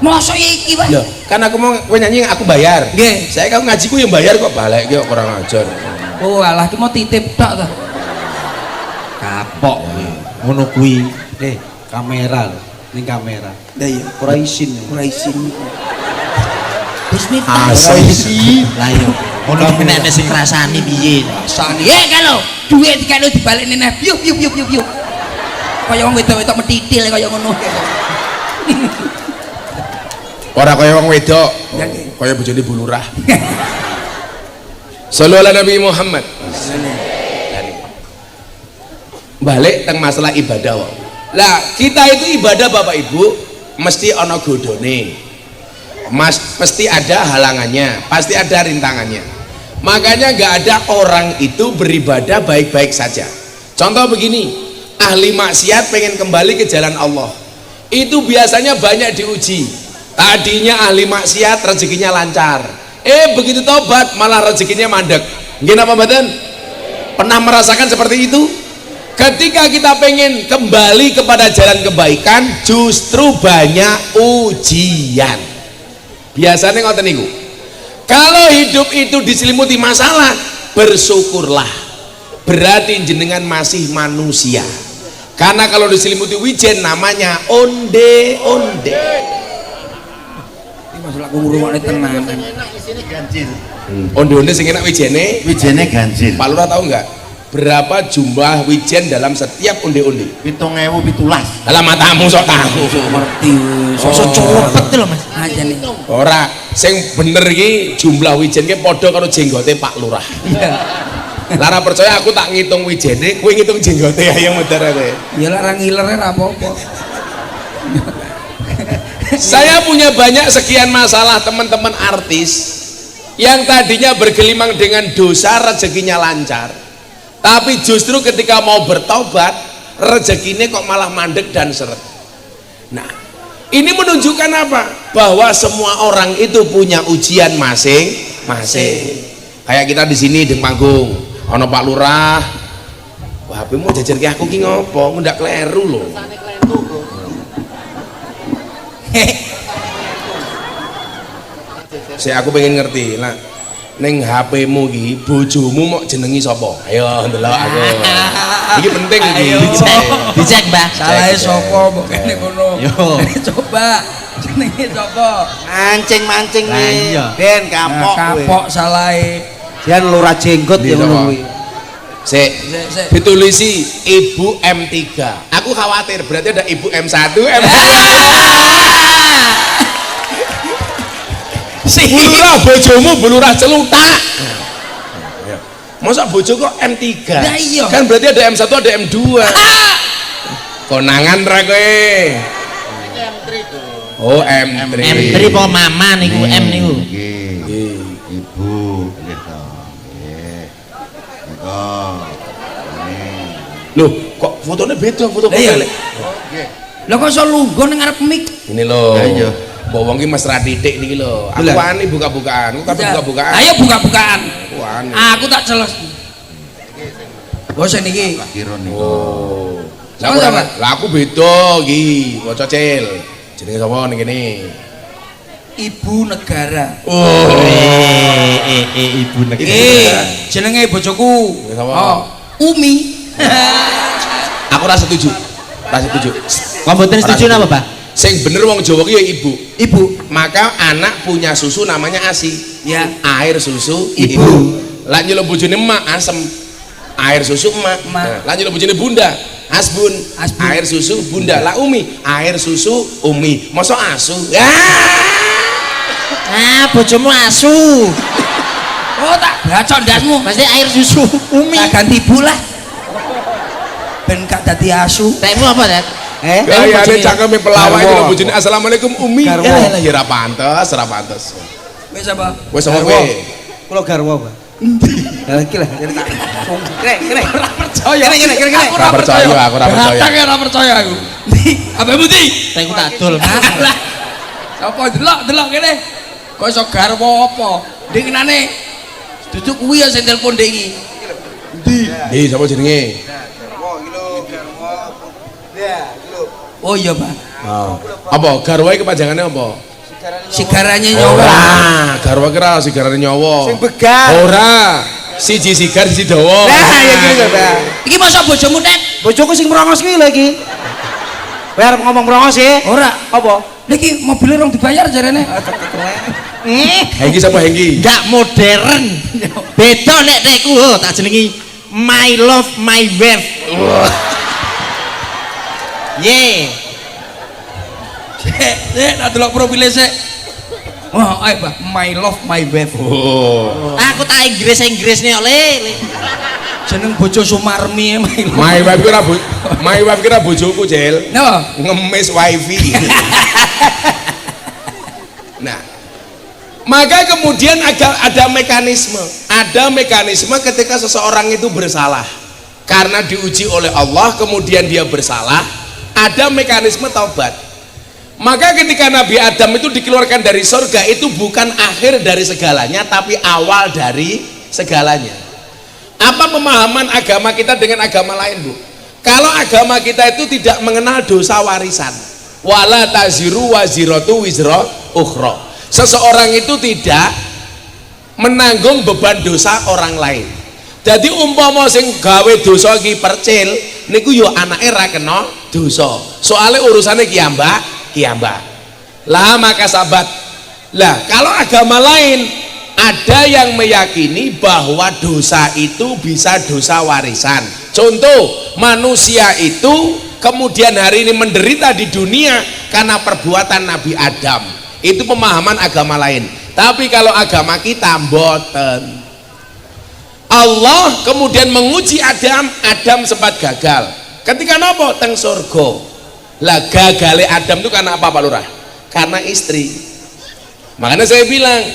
Mosok iki wae. Loh, kan aku mau kowe nyanyi aku bayar. Nggih. Saiki aku ngaji ku yang bayar kok balik ki kok kurang ajar. Oh, alah ki mau titip tok to. kapok ngono kuwi Kamera lho, ning kamera. Lah iya, Ora isin. ora isin. Bismillah. lah yo ngono kuwi nek sing ngrasani piye Sani. Kalau duit dikene dibalekne neh. Yuk. Kaya wong wedok-wedok metitil kaya ngono. Ora kaya wong wedok. Ya, nggih. Kaya bojone Bu Lurah. Sallallahu alaihi Nabi Muhammad. Balik teng masalah ibadah wae. Lah, kita itu ibadah Bapak Ibu mesti ana godone. Mesti ada halangannya, pasti ada rintangannya. Makanya nggak ada orang itu beribadah baik-baik saja. Contoh begini, ahli maksiat pengen kembali ke jalan Allah, itu biasanya banyak diuji. Tadinya ahli maksiat, rezekinya lancar. Begitu tobat malah rezekinya mandek. Nggih napa mboten? Pernah merasakan seperti itu? Ketika kita pengen kembali kepada jalan kebaikan, justru banyak ujian. Biasanya ngoten niku. Kalau hidup itu diselimuti masalah, bersyukurlah. Berarti jenengan masih manusia. Karena kalau diselimuti wijen namanya onde-onde. Ini masalah ngurungane tenan. Isine ganjil. Onde-onde sing enak wijene. Wijene ganjil. Pak Lurah tahu nggak? Berapa jumlah wijen dalam setiap onde-onde? 7.017. Dalam matamu sok tahu. Ngerti. Sosok cepet lho Mas. Aja nih. Ora, sing bener iki jumlah wijen ki padha karo jenggote Pak Lurah. Lara percaya aku tak ngitung wijene, kowe ngitung jenggote ayo muter kowe. Ya lah ra ngilere ra apa-apa. Saya punya banyak sekian masalah teman-teman artis yang tadinya bergelimang dengan dosa, rezekinya lancar. Tapi justru ketika mau bertobat, rezekinya kok malah mandek dan seret. Nah, ini menunjukkan apa? Bahwa semua orang itu punya ujian masing-masing. Kayak kita di sini di panggung, ono Pak Lurah. Wah, HP mau jajar ke aku ki ngopo? Ndak kleru lho. Saya aku pengen ngerti lah. Neng HP-mu ki bojomu mau jenengi sapa? Ayo ndelok aku. Iki penting iki. Dicek, Mbah. Salahe sapa mbok kene ngono. Yo. Coba jenenge sapa? Mancing-mancing Lah iya. Ben kapok kowe. Kapok salahe. Jan lurah jenggot ya Iya, ngono Pak. kuwi. Sik. Sik. Ditulisi Ibu M3. Aku khawatir berarti ada Ibu M1, M2. Bulurah bojomu bulurah celutak. Masa bojo kok M3? Lah iya. Kan berarti ada M1 ada M2. Konangan ra kowe. Oh, M3. M3 apa mama niku M niku. Nggih. Ibu gitu. Nggih. Loh, kok fotonya beda foto Lah iya. profile? Lah kok iso lungguh ning ngarep mic? Ini loh. Ya, iya. Mbok wong ki mesra titik niki lho. Aku Lah. wani buka-bukaan. Aku kan buka-bukaan. Ayo buka-bukaan. Wani. Aku tak celes. Bosen iki. Kira niku. Oh. Lah Sama-sama. aku- lah aku beda iki. Waca Cil. Jenenge sapa ning kene? Ibu negara. Oh. Ibu negara. Jenenge bojoku. Ya, sama. Oh, Umi. Aku ora setuju. Ora setuju. Kok mboten setuju napa, Pak? Sing bener wong Jawa ki ya ibu. Ibu. Maka anak punya susu namanya ASI. Ya. Air susu Ibu. Lah nyeluk bojone emak asem. Air susu emak. Emak. Nah, lah nyeluk bojone bunda asbun. Asbun. Air susu bunda. Lah Umi, air susu Umi. Mosok asu. Bojomu asu. Oh, tak baca ndasmu. Mesti air susu Umi. Tak ganti bulah. Ben gak dadi asu. Tekmu apa, Tet? Gaya ada cangkeme pelawak itu Garwo. bojone assalamualaikum Umi. Garwo. Lah ya ora pantes, ora pantes. Wis apa? Wis apa Garwo. kowe? Kula garwa, Pak. Lah iki lah. Kene. Ora percaya. Kene. Aku Ora percaya, aku ora percaya. Batang ora percaya aku. Ndi? Apa budi? Tekmu tak dol, Mas. Lah. Apa delok kene. Kok iso garwa apa? Ndek kenane. Duduk kuwi ya sing telepon ndek iki. Ndi sapa jenenge? Oh iya, Pak. Apa garwae kepanjangannya apa? Sigaranya nyawa. Ora, garwa kira sigarane nyawa. Sing begal. Ora. Siji sigar siji dawa. Nah, ya gitu Pak. Iki masa bojomu, Tet? Bojoku sing merongos kuwi lho iki. Kowe arep ngomong merongos ya? Ora. Apa? Niki mobilnya rong dibayar jarene. Hengki sapa Hengki? Enggak modern. Beda nek tekku, tak jenengi My Love My Wife. Ye. Tak delok profile sik. Wah, ayo, Pak. My love my wife. Oh. Aku tak Inggris nih oleh. Jeneng bojo Sumarmi my love. My wife kira bojoku, Cel. Napa? Ngemis wifi. Nah, maka kemudian ada mekanisme. Ada mekanisme ketika seseorang itu bersalah. Karena diuji oleh Allah, kemudian dia bersalah, ada mekanisme taubat. Maka ketika Nabi Adam itu dikeluarkan dari surga, itu bukan akhir dari segalanya, tapi awal dari segalanya. Apa pemahaman agama kita dengan agama lain, Bu? Kalau agama kita itu tidak mengenal dosa warisan, wala taziru waziratu wizra ukhra. Seseorang itu tidak menanggung beban dosa orang lain. Jadi umpama sing gawe dosa iki percil niku yo anake ra kena dosa. Soale urusane kiambak. Lah maka sahabat, lah kalau agama lain ada yang meyakini bahwa dosa itu bisa dosa warisan. Contoh, manusia itu kemudian hari ini menderita di dunia karena perbuatan Nabi Adam. Itu pemahaman agama lain. Tapi kalau agama kita mboten. Allah kemudian menguji Adam sempat gagal. Ketika nopo teng surga. Lah gagale Adam itu karena apa Pak Lurah? Karena istri. Makanya saya bilang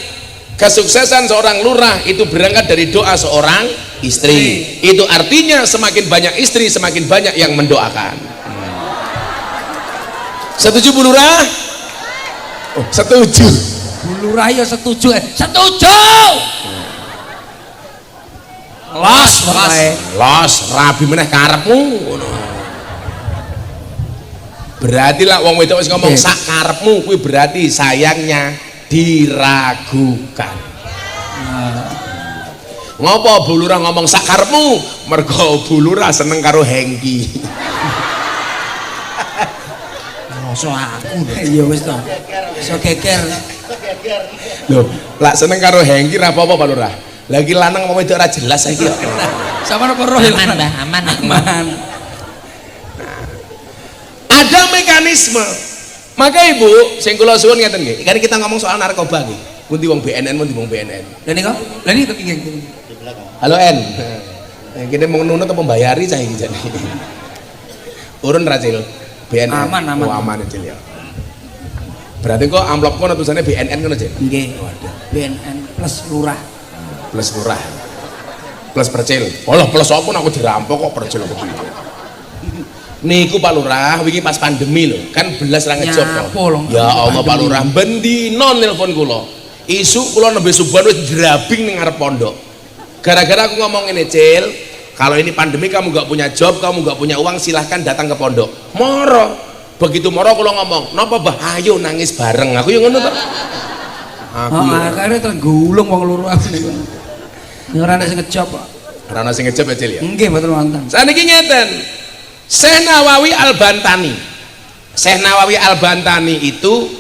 kesuksesan seorang lurah itu berangkat dari doa seorang istri. Itu artinya semakin banyak istri semakin banyak yang mendoakan. Setuju Bu Lurah? Oh, setuju. Bu Lurah ya setuju. Setuju. Los rabi meneh karepmu. Berarti lah wong wedok wis ngomong sak karepmu kuwi berarti sayangnya diragukan. Ngopo Bu Lurah ngomong sak karepmu? Mergo Bu Lurah seneng karo Hengki. Mosok aku ya wis to. Iso geger. Lho, lak seneng karo Hengki ra apa-apa Pak Lurah. Lagi lanang wong wedok ora jelas saiki kok. Sama apa roh Aman, Mbah, aman. Ada mekanisme. Maka Ibu, sing kula suwun ngeten nggih. Kan kita ngomong soal narkoba nggih. Mundi wong BNN, mundi wong BNN. Lah niku? Lah niki kepingin. Halo N. Kene mau nunut apa mbayari cah iki jane. Urun ra Cil? BNN. Aman. Oh, aman Cil ya. Berarti kok amplop kono tulisannya BNN ngono Cil? Nggih. BNN plus lurah. Plus lurah. Plus percil. Olah plus apa aku dirampok kok percil aku piye. Niku Pak Lurah wingi pas pandemi lho, kan belas ra ngejob to. Ya Allah Pak Lurah, bendino nelpon kula. Isuk kula nembe subuhan wis drabing ning ngarep pondok. Gara-gara aku ngomong ngene, Cil, kalau ini pandemi kamu nggak punya job, kamu nggak punya uang, silahkan datang ke pondok. Moro. Begitu moro kula ngomong, "Napa Mbah? Ayo nangis bareng." Aku yo ngono to. Aku akhirnya tergulung wong loro aku niku. Ora ana sing ngejob kok. Ora ana sing ngejob ya, Cil ya. Nggih, betul wonten. Saniki ngeten. Syekh Nawawi Al-Bantani. Syekh Nawawi Al-Bantani itu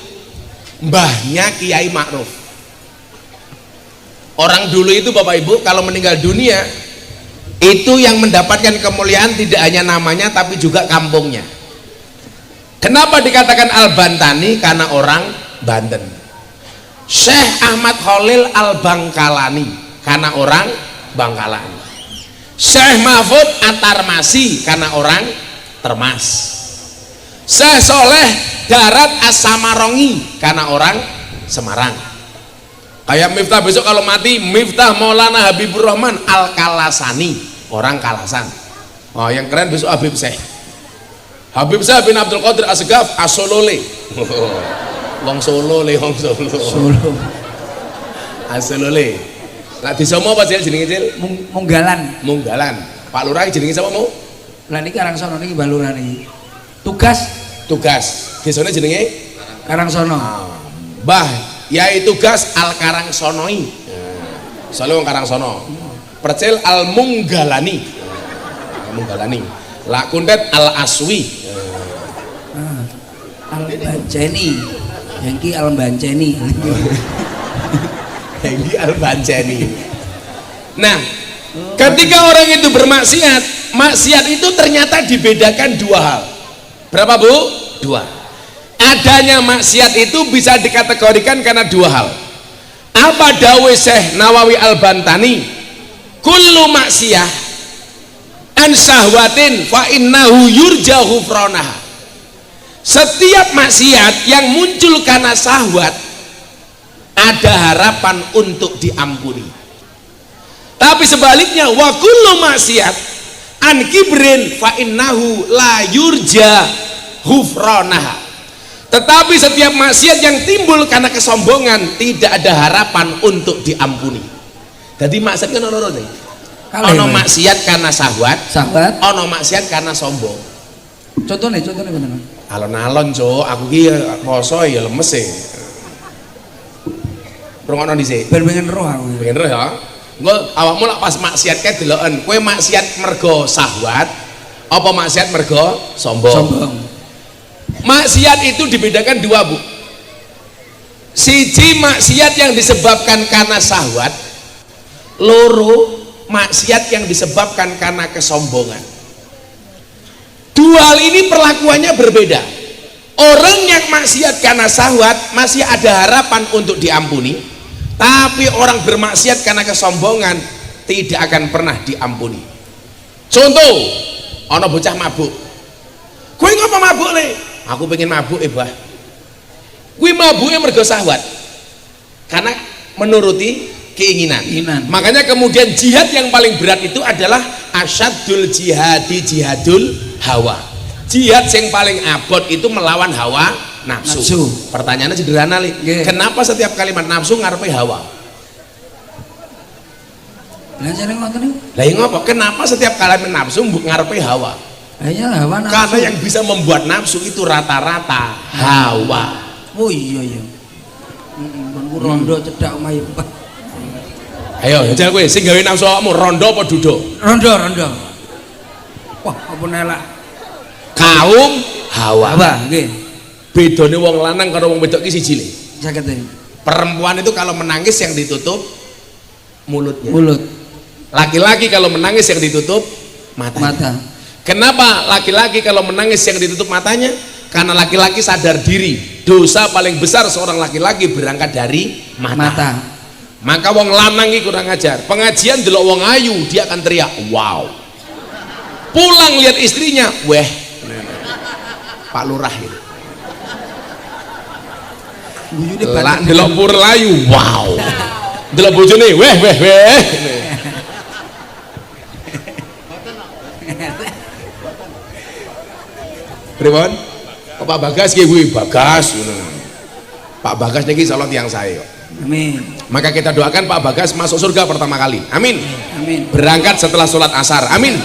mbahnya Kiai Ma'ruf. Orang dulu itu Bapak Ibu kalau meninggal dunia itu yang mendapatkan kemuliaan tidak hanya namanya tapi juga kampungnya. Kenapa dikatakan Al-Bantani? Karena orang Banten. Syekh Ahmad Khalil Al-Bangkalani karena orang Bangkalan. Syekh Mahfud At-Tarmasi karena orang Termas. Syekh Soleh Darat As-Samarongi karena orang Semarang. Kayak Miftah besok kalau mati, Miftah Maulana Habibur Rahman Al-Kalasani, orang Kalasan. Oh, yang keren besok Habib Syekh bin Abdul Qadir Asgaf Asolole. Wong Solo le, wong Solo. Asolole. Lah desa mau apa Cil jenenge Cil? Munggalan. Pak Lurah jenenge sapa mau? Lah niki Karangsono niki Mbah Lurah niki. Tugas. Desane jenenge Karangsono. Mbah Yai Tugas Al Karangsonoi. Soale wong Karangsono. Percil Al Munggalani. Lah Kuntet Al Aswi. Al Banceni. Yang ki Al Banceni. Hengki Al-Banceni. Nah, ketika orang itu bermaksiat, maksiat itu ternyata dibedakan dua hal. Berapa Bu? Dua. Adanya maksiat itu bisa dikategorikan karena dua hal. Apa dawe Syekh Nawawi Al-Bantani? Kullu maksiyah an syahwatin fa innahu yurja ghufranaha. Setiap maksiat yang muncul karena syahwat ada harapan untuk diampuni. Tapi sebaliknya wa kullu maksiat an kibrin fa innahu la yurja ghufranaha. Tetapi setiap maksiat yang timbul karena kesombongan tidak ada harapan untuk diampuni. Jadi maksiat kan ono nih. Ono maksiat karena syahwat, ono maksiat karena sombong. Contohnya bener. Alon-alon cok, aku ki poso ya lemes e. Rungono dhisik. Ben pengen roh aku. Pengen roh ya. Engko awakmu lak pas maksiat kae deloken, kowe maksiat mergo syahwat apa maksiat mergo sombong? Maksiat itu dibedakan dua, Bu. Siji maksiat yang disebabkan karena syahwat, loro maksiat yang disebabkan karena kesombongan. Dua hal ini perlakuannya berbeda. Orang yang maksiat karena syahwat masih ada harapan untuk diampuni, tapi orang bermaksiat karena kesombongan tidak akan pernah diampuni. Contoh, ono bocah mabuk. Kowe ngapa mabuk le? Aku pengen mabuk bah. Kowe mabuknya mergo syahwat. Karena menuruti keinginan. Makanya kemudian jihad yang paling berat itu adalah asyadul jihadul hawa. Jihad yang paling abot itu melawan hawa nafsu. Pertanyaannya sederhana li. Kenapa setiap kalimat nafsu ngarepe hawa? Lah ngopo? Kenapa setiap kalimat nafsu ngarepe hawa? Hawa nafsu. Karena yang bisa membuat nafsu itu rata-rata hawa. Oh iya. Rondo cedak omahe. Ayo, jajal kowe sing gawe nafsu awakmu rondo apa duduk? Rondo. Wah, apa nelak? Kaum hawa. Nggih. Bedane wong lanang karo wong wedok ki siji le. Saged. Perempuan itu kalau menangis yang ditutup mulutnya. Mulut. Laki-laki kalau menangis yang ditutup mata. Kenapa laki-laki kalau menangis yang ditutup matanya? Karena laki-laki sadar diri. Dosa paling besar seorang laki-laki berangkat dari mata. Maka wong lanang iki kurang ajar. Pengajian delok wong ayu dia akan teriak wow. Pulang lihat istrinya, weh. Pak Lurah gitu. Lah delok pur layu, wow. Delok bojone, weh. Pripun? Pak Bagas ki kuwi Bagas. Pak Bagas niki insyaallah tiyang sae kok. Amin. Maka kita doakan Pak Bagas masuk surga pertama kali. Amin. Berangkat setelah sholat asar. Amin.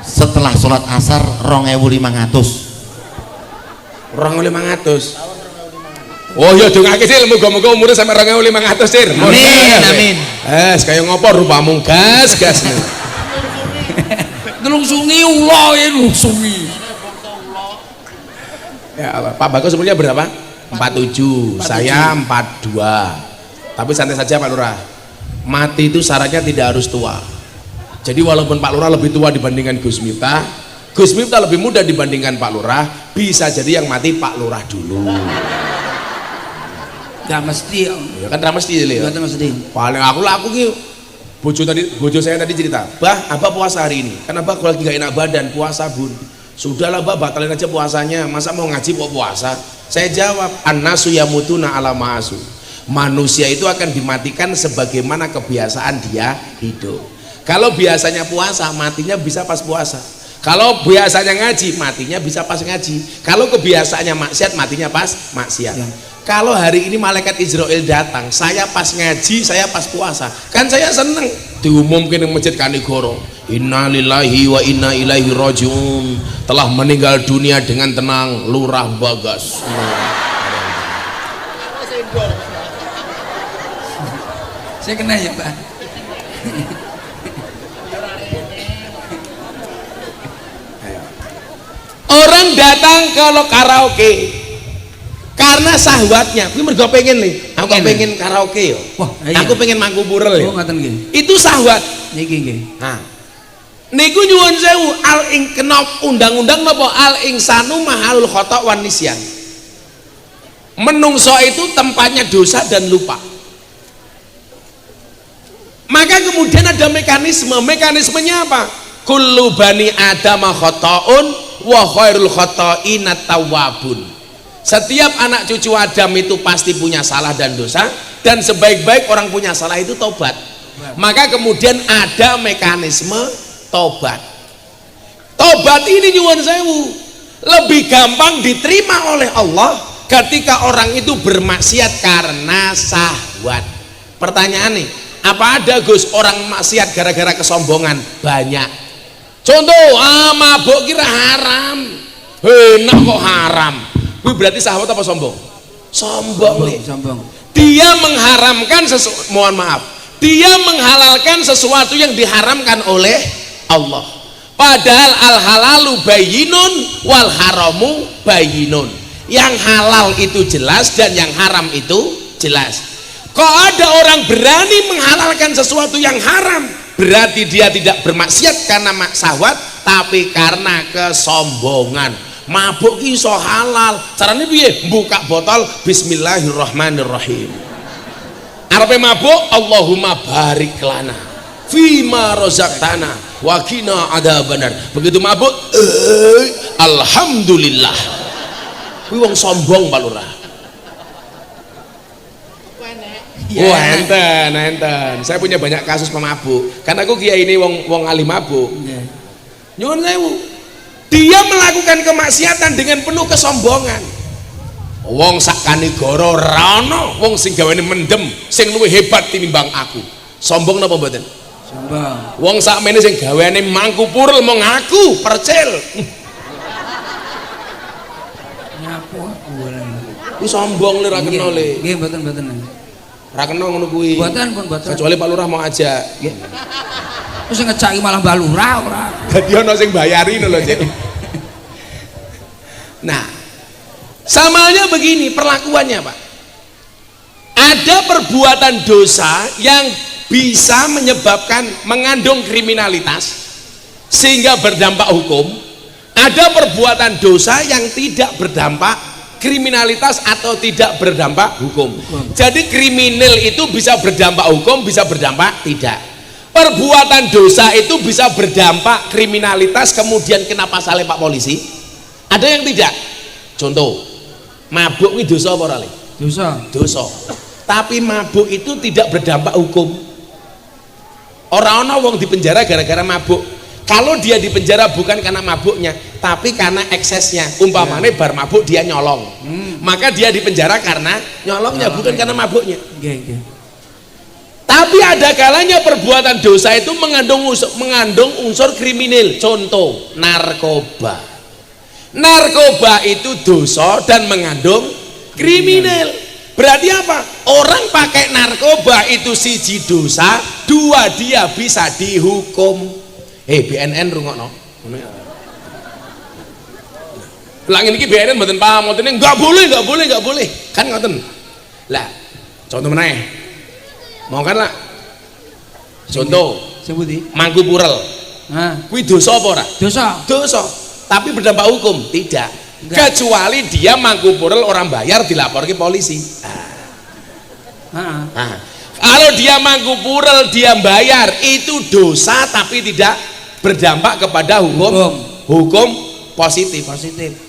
Setelah sholat asar 2.500. 2.500. Oh iya dongake sih, muga-muga umure sampe 2.500 sir. Amin. Kaya ngopo rupamu gas. Nelungsungi ulo ya nelungsungi. Ya Allah, Pak Bagus umurnya berapa? 47, saya 42. Tapi santai saja Pak Lurah. Mati itu syaratnya tidak harus tua. Jadi walaupun Pak Lurah lebih tua dibandingkan Gus Miftah lebih muda dibandingkan Pak Lurah, bisa jadi yang mati Pak Lurah dulu. Gak mesti. Ya kan mesti ya. Gak mesti. Paling aku ki bojo saya tadi cerita, "Bah, Abah puasa hari ini." Karena Abah lagi gak enak badan, puasa Bun. Sudahlah Mbak, batalin aja puasanya, masa mau ngaji kok puasa? Saya jawab, annasu yamutuna ala ma'asu. Manusia itu akan dimatikan sebagaimana kebiasaan dia hidup. Kalau biasanya puasa, matinya bisa pas puasa. Kalau biasanya ngaji, matinya bisa pas ngaji. Kalau kebiasaannya maksiat, matinya pas maksiat. Kalau hari ini malaikat Israel datang, saya pas ngaji, saya pas puasa, kan saya seneng. Diumumkan di masjid Kanigoro, inna lillahi wa inna ilaihi rajiun, telah meninggal dunia dengan tenang Lurah Bagas. Saya kena ya Pak. Orang datang kalau karaoke karena syahwatnya, aku mergo pengen nih, aku pengen karaoke yo. Wah, iya. Aku pengen mangku burel yo. Itu syahwat. Niki nggih. Nah, niku nyuwun sewu al ing kenop undang-undang napa al insanu mahalul khata' wan nisyan. Menungso itu tempatnya dosa dan lupa. Maka kemudian ada mekanismenya apa? Kullu bani adama khata'un wa khairul khata'ina tawwabun. Setiap anak cucu Adam itu pasti punya salah dan dosa, dan sebaik-baik orang punya salah itu tobat. Maka kemudian ada mekanisme tobat. tobat ini nyuwun sewu lebih gampang diterima oleh Allah ketika orang itu bermaksiat karena syahwat. Pertanyaan nih, apa ada Gus orang maksiat gara-gara kesombongan? Banyak. Contoh, mabuk kira haram, enak kok haram. Itu berarti syahwat apa sombong? Sombong. Dia mengharamkan mohon maaf, dia menghalalkan sesuatu yang diharamkan oleh Allah. Padahal al halalu bayyinun wal haramu bayyinun. Yang halal itu jelas dan yang haram itu jelas. Kok ada orang berani menghalalkan sesuatu yang haram, berarti dia tidak bermaksiat karena syahwat, tapi karena kesombongan. Mabuk iso halal, caranya piye? Buka botol bismillahirrahmanirrahim. Arepe mabuk, Allahumma barik lana fima razaqtana wa qina adzabannar. Begitu mabuk, alhamdulillah. Kuwi wong sombong Pak Lurah. Wah, enten. Saya punya banyak kasus pemabuk. Karena aku kiai ini wong alim mabuk. Nyuwun sewu. Dia melakukan kemaksiatan dengan penuh kesombongan. Wong sakane goro ra ono wong sing gawane mendem sing luwih hebat tinimbang aku. Sombong napa mboten? Sombong. Wong sakmene sing gaweane mangku purel mong aku percil. Nyapu aku. Ku sombong le ra kena le. Nggih mboten. Ra kena ngono kuwi. Mboten. Kecuali Pak Lurah mau ajak. Nggih. Terus ngecaki malah Mbak Lurah ora. Dadi ono sing bayari lho, Cik. Nah, samanya begini perlakuannya Pak. Ada perbuatan dosa yang bisa menyebabkan mengandung kriminalitas sehingga berdampak hukum. Ada perbuatan dosa yang tidak berdampak kriminalitas atau tidak berdampak hukum. Jadi kriminal itu bisa berdampak hukum, bisa berdampak tidak. Perbuatan dosa itu bisa berdampak kriminalitas kemudian kena pasalnya Pak Polisi. Ada yang tidak. Contoh, mabuk ini dosa apa ora? Dosa. Tapi mabuk itu tidak berdampak hukum. Orang-orang wong di penjara gara-gara mabuk. Kalau dia di penjara bukan karena mabuknya, tapi karena eksesnya. Umpamanya bar mabuk dia nyolong. Maka dia di penjara karena nyolongnya, bukan karena mabuknya. Tapi ada kalanya perbuatan dosa itu mengandung unsur kriminal. Contoh, narkoba. Narkoba itu dosa dan mengandung kriminal. Berarti apa? Orang pakai narkoba itu siji dosa, dua dia bisa dihukum. BNN rungokno. Langin iki BNN mboten paham, motene enggak boleh. Kan ngoten. Lah, contoh meneh. Mau kan lah. Contoh, sebuti mangku purel. Kuwi dosa apa ora? Dosa. Tapi berdampak hukum? Tidak. Enggak. Kecuali dia mangku purel orang bayar dilaporke polisi. Kalau dia mangku purel dia bayar itu dosa tapi tidak berdampak kepada hukum positif.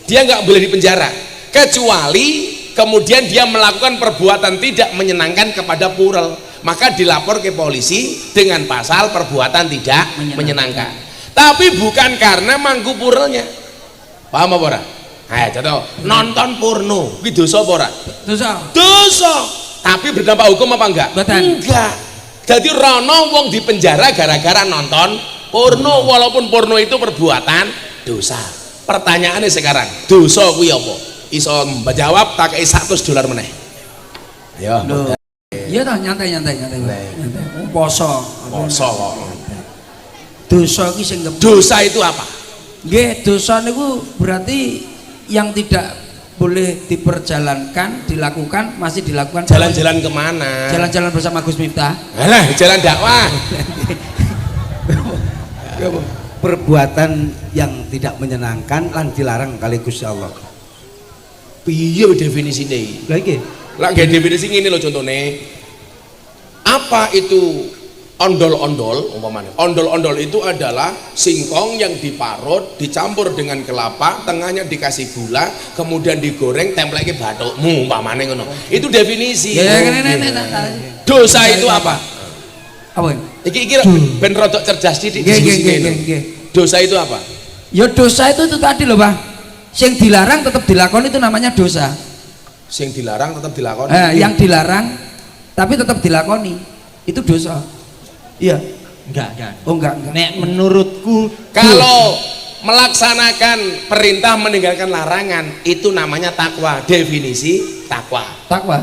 Dia nggak boleh dipenjara kecuali kemudian dia melakukan perbuatan tidak menyenangkan kepada purel, maka dilapor ke polisi dengan pasal perbuatan tidak menyenangkan. Tapi bukan karena mangku purelnya. Paham apa ora? Contoh nonton porno kuwi dosa apa ora? Dosa. Tapi berdampak hukum apa enggak? Enggak. Jadi rono wong di penjara gara-gara nonton porno, walaupun porno itu perbuatan dosa. Pertanyaannya sekarang, dosa kuwi apa? Iso menjawab tak kei $100 meneh. Ya. Iya toh, nyantai. Poso. Dosa ki sing dosa itu apa? Nggih, dosa niku berarti yang tidak boleh diperjalankan, dilakukan, masih dilakukan. Jalan-jalan kemana? Jalan-jalan bersama Gus Miftah. Alah, jalan dakwah. Perbuatan yang tidak menyenangkan lan dilarang kali Gusti Allah. Piye definisine? Lah iki. Lah nggih definisi ngene lho contone. Apa itu ondol-ondol umpamanya? Ondol-ondol itu adalah singkong yang diparut, dicampur dengan kelapa, tengahnya dikasih gula, kemudian digoreng, template bathukmu umpamanya ngono. Itu definisi. Dosa itu apa? Apa? Iki ben rodok cerdas sithik diskusi ngene. Dosa itu apa? Ya dosa itu tadi loh Pak, yang dilarang tetap dilakoni itu namanya dosa. Yang dilarang tetap dilakoni. Yang dilarang tapi tetap dilakoni itu dosa. Iya. Enggak. Oh enggak. Nek menurutku Kalau melaksanakan perintah meninggalkan larangan itu namanya takwa. Definisi takwa. Takwa.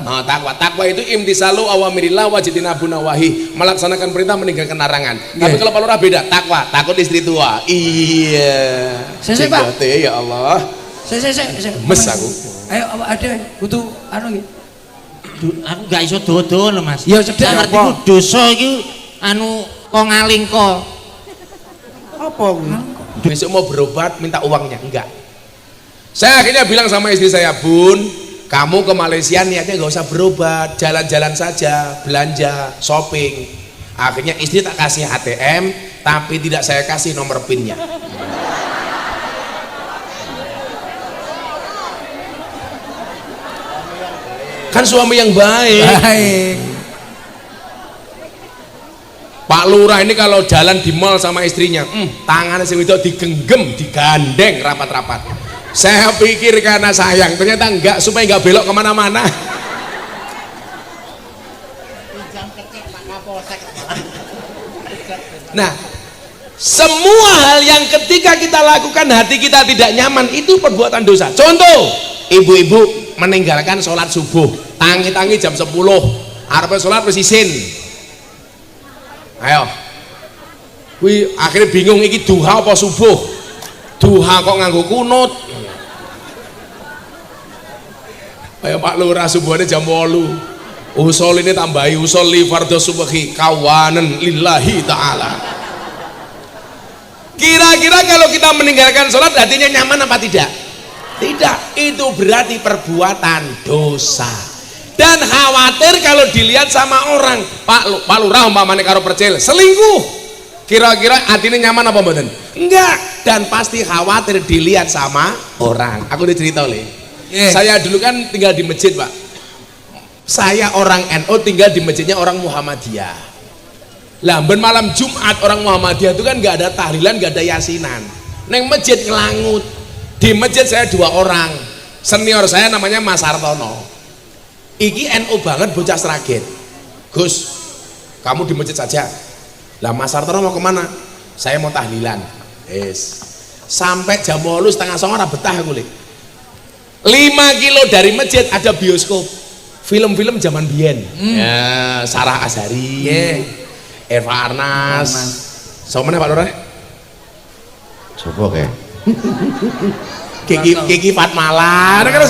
Takwa itu imtisalu awamirillah wajidinabu nawahi, melaksanakan perintah meninggalkan larangan. Tapi kalau palura beda, takwa, takut istri tua. Iya. Saya Pak. Ya Allah. Saya. Mes aku. Ayo ada butuh anu iki. Aku gak iso dodo lho Mas. Ya cedhek ngertiku dosa iki anu kok ngaling kok. Apa kuwi? Besok mau berobat minta uangnya, enggak. Saya akhirnya bilang sama istri saya, Bun, kamu ke Malaysia niatnya nggak usah berobat, jalan-jalan saja, belanja, shopping. Akhirnya istri tak kasih ATM, tapi tidak saya kasih nomor PIN-nya. Kan suami yang baik. Pak Lurah ini kalau jalan di mall sama istrinya, tangannya sing wedok digenggam, digandeng rapat-rapat. Saya pikir karena sayang, ternyata enggak, supaya enggak belok kemana-mana. Nah, semua hal yang ketika kita lakukan hati kita tidak nyaman itu perbuatan dosa. Contoh, ibu-ibu meninggalkan sholat subuh, tangi-tangi jam 10, arep sholat wis isin. Ayo, wih akhirnya bingung iki duha apa subuh? Duha kok nganggo kunut. Ayo Pak Lurah subuhnya jam 8. Usul ini tambahi usul li fardhu subhi kawanan lillahi ta'ala. Kira-kira kalau kita meninggalkan sholat hatinya nyaman apa tidak? Tidak, itu berarti perbuatan dosa. Dan khawatir kalau dilihat sama orang. Pak Lurah umpamanya karo percil selingkuh, kira-kira hatinya nyaman apa mboten? Enggak. Dan pasti khawatir dilihat sama orang. Aku dicerita oleh saya dulu kan tinggal di masjid Pak, saya orang NU tinggal di masjidnya orang Muhammadiyah. Lah ben malam Jumat orang Muhammadiyah itu kan nggak ada tahlilan, nggak ada yasinan. Neng masjid ngelangut. Di masjid saya 2 orang, senior saya namanya Mas Hartono. Iki NU banget bocah sragen. Gus, kamu di masjid saja. Lah Mas Hartono mau kemana? Saya mau tahlilan. Sampai jam 8:30 betah aku lih. 5 kilo dari masjid ada bioskop film-film zaman biyen. Ya, Sarah Azhari, Eva Arnas. Sama mana Pak Lurah? Coba kayak Kiki Fatmala. Kan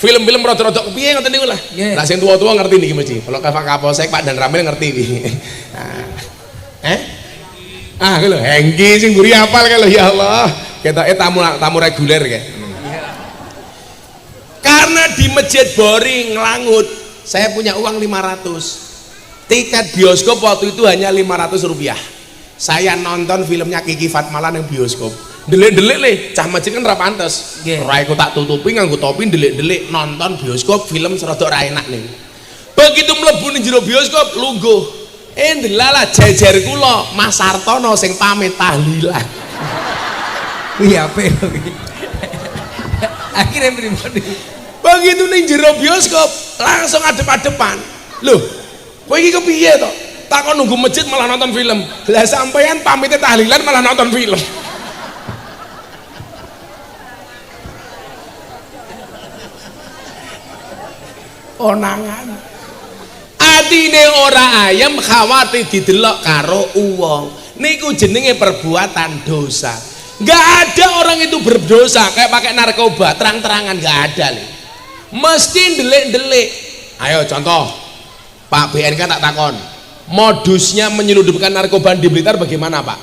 film-film rodok-rodok piye ngoten niku lah. Lah sing tua-tua ngerti niki mesti. Kalau Kapolsek Pak Dan Ramil ngerti iki. Kuwi lho Hengki sing mburi hafal kae lho ya Allah. Ketoke tamu reguler kae. Karena di masjid boring ngelangut, saya punya uang 500. Tiket bioskop waktu itu hanya 500 rupiah. Saya nonton filmnya Kiki Fatmala yang bioskop. Delik-delik le, cah masjid kan ra pantes. Raiku tak tutupi nganggo topi delik-delik nonton bioskop film serodok ra enak nih. Begitu mlebu ning jero bioskop lungguh. Ndelalah jejer kula Mas Sartono sing pamit tahlilan. Wih apik lho iki. Akhirnya pribadi. Begitu ning jero bioskop langsung adep-adepan. Loh, kowe iki kepiye to? Takon nunggu masjid malah nonton film. Lah sampean pamitnya tahlilan malah nonton film. Onangan. Atine ora ayam khawatir didelok karo uwong. Niku jenenge perbuatan dosa. Nggak ada orang itu berdosa kayak pakai narkoba terang-terangan, nggak ada nih. Mesti delik-delik. Ayo contoh Pak BNK tak takon, modusnya menyelundupkan narkoba di Blitar bagaimana Pak?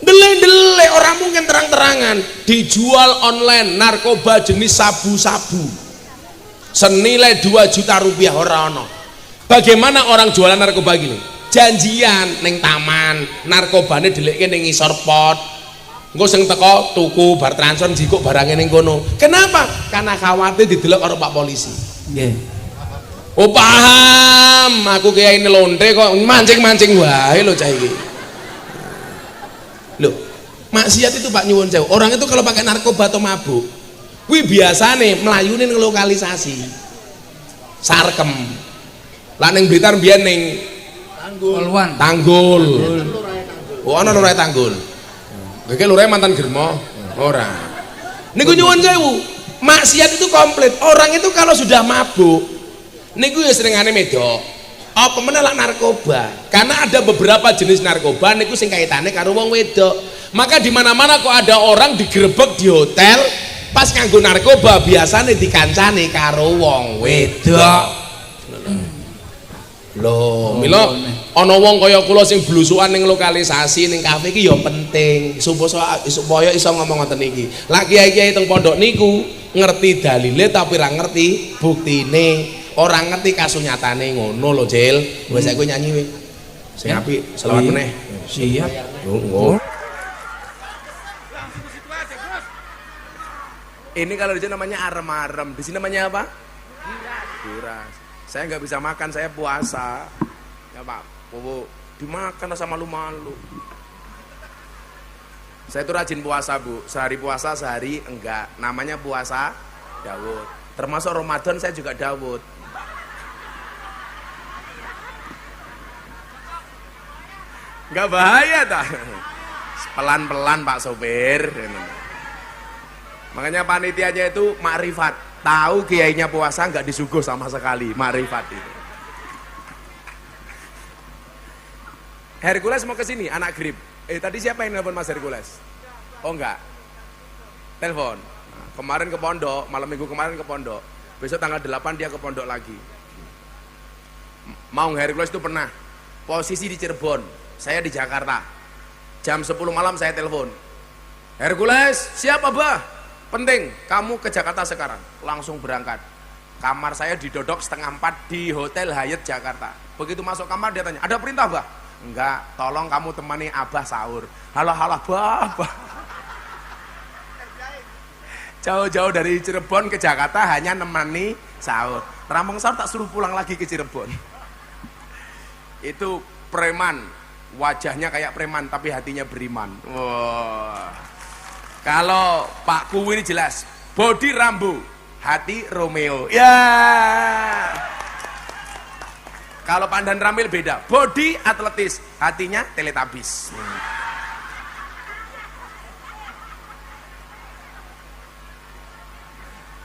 Delik-delik, orang mungkin terang-terangan dijual online narkoba jenis sabu-sabu senilai 2 juta rupiah orang. Bagaimana orang jualan narkoba gini? Janjian neng taman, narkobanya dilihatkan neng ngisor pot. Engko sing teko tuku bar transfer jikuk barangnya ning kono. Kenapa? Karena khawatir didelok karo Pak Polisi. Nggih. Oh paham, aku kayak ini lonte kok mancing-mancing wae lho cah iki. Lho, Maksiat itu Pak nyuwun sewu. Orang itu kalau pakai narkoba atau mabuk, kuwi biasane mlayune ngelokalisasi. Sarkem. Lah ning Blitar mbiyen ning Tanggul. Oh ana lurahe Tanggul. Iki lurahe mantan Germo. Ora. Niku nyuwun sewu. Maksiat itu komplit. Orang itu kalau sudah mabuk niku ya seringane medok. Apa meneh lak narkoba. Karena ada beberapa jenis narkoba niku sing kaitane karo wong wedok. Maka di mana-mana kok ada orang digerebek di hotel pas nganggo narkoba biasane dikancani karo wong wedok. Loh, mila ana wong kaya kula sing blusukan ning lokalisasi ning kafe iki ya penting supaya iso ngomong ngoten iki. Lah kiai-kiai teng pondok niku ngerti dalile tapi ora ngerti buktine, ora ngerti kasunyatane ngono lho, Jil. Wis aku nyanyi kowe. Sing apik, selawat meneh. Siap. Oh. Ini kalau di sini namanya arem-arem, di sini namanya apa? Giras. Saya nggak bisa makan, saya puasa. Ya Pak, Bobo, dimakan rasa malu-malu. Saya itu rajin puasa Bu, sehari puasa, sehari enggak. Namanya puasa Daud. Termasuk Ramadan saya juga Daud. Nggak bahaya dah. Pelan-pelan Pak Sopir. Makanya panitianya itu makrifat. Tahu kiainya puasa nggak disuguh sama sekali, makrifat itu. Hercules mau ke sini, anak grip. Tadi siapa yang nelpon Mas Hercules? Oh enggak. Telepon. Nah, kemarin ke pondok, malam minggu kemarin ke pondok. Besok tanggal 8 dia ke pondok lagi. Mau Hercules itu pernah posisi di Cirebon, saya di Jakarta. Jam 10 malam saya telepon. Hercules, siapa Bah? Penting, kamu ke Jakarta sekarang. Langsung berangkat. Kamar saya didodok 3:30 di Hotel Hyatt Jakarta. Begitu masuk kamar dia tanya, ada perintah Bah? Enggak, tolong kamu temani Abah sahur. Halah Bah. Jauh-jauh dari Cirebon ke Jakarta hanya nemani sahur. Rampung sahur tak suruh pulang lagi ke Cirebon. Itu preman, wajahnya kayak preman tapi hatinya beriman. Wah. Kalau Pak Kuwi ini jelas, body Rambo, hati Romeo. Ya. Kalau Pandan Ramil beda, body atletis, hatinya Teletubbies.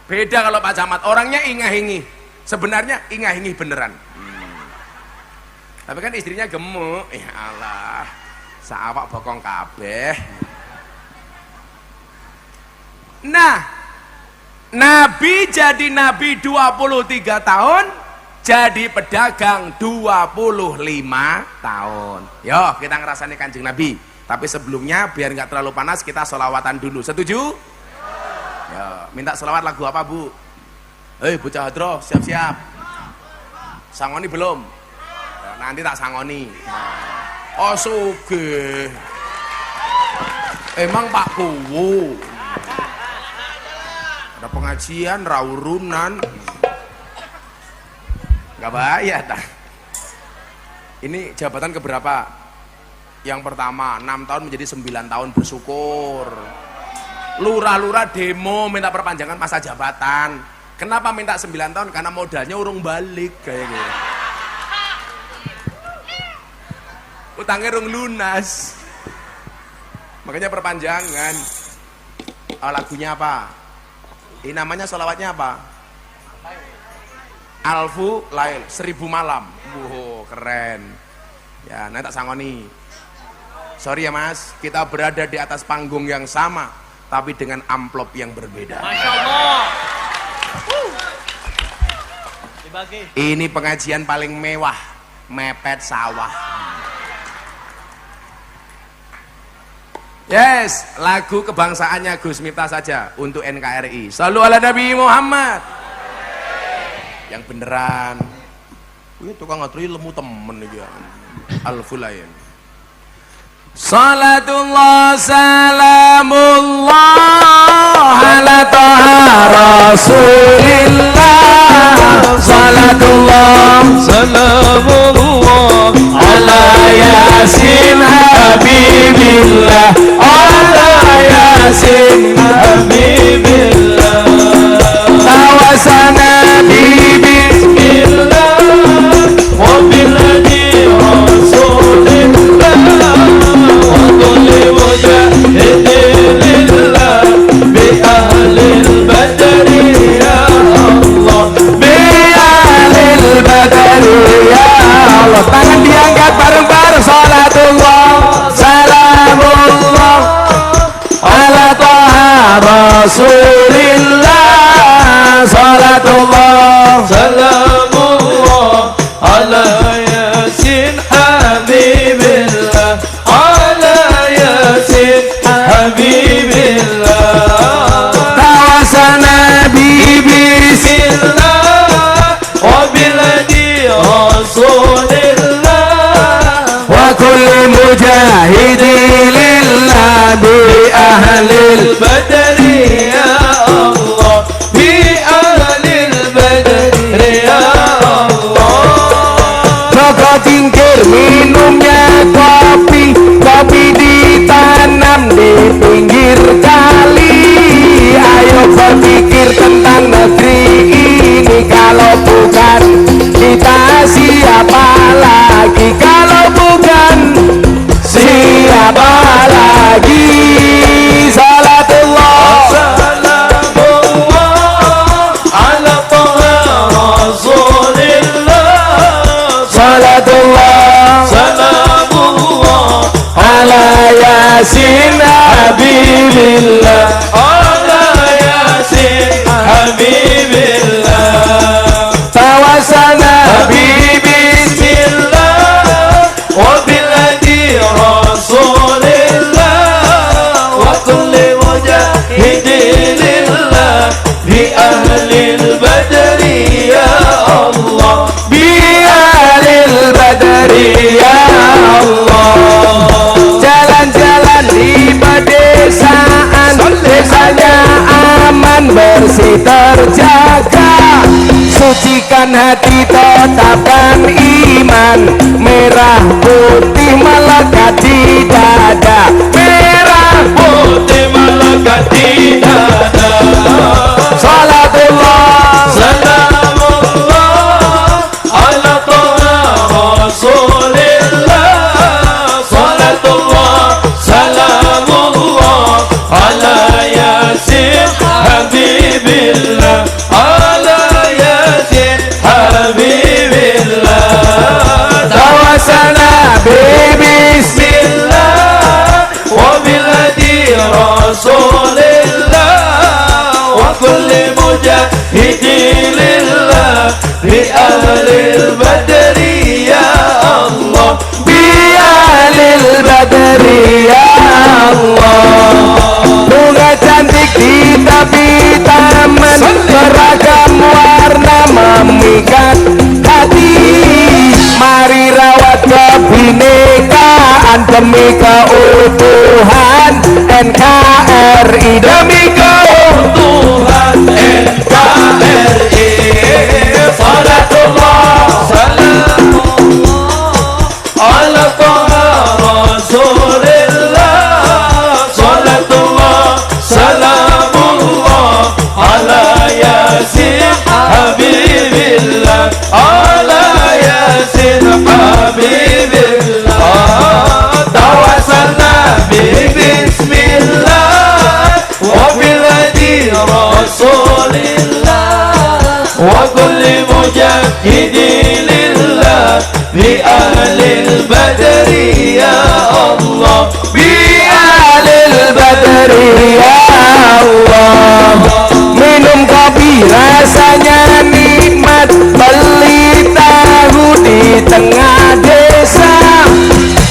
Beda kalau Pak Camat, orangnya ingah-ingih, sebenarnya ingah-ingih beneran. Tapi kan istrinya gemuk, ya Allah, saawak bokong kabeh. Nah, Nabi jadi Nabi 23 tahun, jadi pedagang 25 tahun. Yo, kita ngerasani Kanjeng Nabi. Tapi sebelumnya biar nggak terlalu panas, kita sholawatan dulu. Setuju? Yo, minta sholawat lagu apa Bu? Bocah hadroh, siap-siap. Sangoni belum? Yo, nanti tak sangoni. Oh sugih. Emang Pak Kuwu. Ada pengajian, rawurunan, nggak bahaya dah. Ini jabatan keberapa? Yang pertama, 6 tahun menjadi 9 tahun, bersyukur. Lurah-lurah demo minta perpanjangan masa jabatan. Kenapa minta 9 tahun? Karena modalnya urung balik kayak gitu. Utangnya urung lunas. Makanya perpanjangan. Lagunya apa? Ini namanya sholawatnya apa? Alfu Lail, 1000 malam. Wow, keren. Ya, nanti tak sangoni. Sorry ya Mas, kita berada di atas panggung yang sama, tapi dengan amplop yang berbeda. Masya Allah. Ini pengajian paling mewah, mepet sawah. Yes, lagu kebangsaannya Gus Miftah saja untuk NKRI. Shallu ala Nabi Muhammad. Yang beneran. Wih, tukang ngatri lemu temen iki ya. Al-Fulayan. Salatullah salamullah ala taha Rasulillah. Salatullah salamullah ala Yasin Habibillah. mujahidin lillah bi ahlil badri ya Allah bi ahlil badri ya Allah. Joko Tingkir minumnya kopi, kopi ditanam di pinggir kali. Ayo berpikir tentang negeri ini, kalau bukan kita siapa lagi, kalau bukan siapa lagi. Salatullah salamullah ala taha rasulillah. Salatullah salamullah ala yasin habibillah. Ala yasin habibillah. Tawasana bismillah wa bil hadi rasulillah wa kulli mujahidin lillah bi ahlil badri ya Allah bi ahlil badri ya Allah. Jalan-jalan di pedesaan, desanya aman bersih terjaga. Sucikan hati, tetapkan iman, merah putih melekat di dada, merah putih melekat di dada. Salatullah salamullah ala taha rasulillah. Salatullah salamullah ala yasin habibillah. Ala yasin habibillah. Tawasana bismillah wa bil hadi rasulillah wa kulli mujahidin lillah bi ahlil badri ya Allah bi ahlil badri ya Allah. Bunga cantik di tepi taman, beragam warna memikat hati. Mari rawat kebinekaan demi keutuhan NKRI, demi keutuhan NKRI. Salatullah salamullah ala taha rasulillah. Salatullah salamullah ala yasin habibillah. Ala yasin habibillah. Tawassalna bismillah wa bil hadi rasulillah wa kulli mujahidin lillah bi ahlil badri ya Allah bi ahlil badri ya Allah. Minum kopi rasanya nikmat, beli tahu di tengah desa.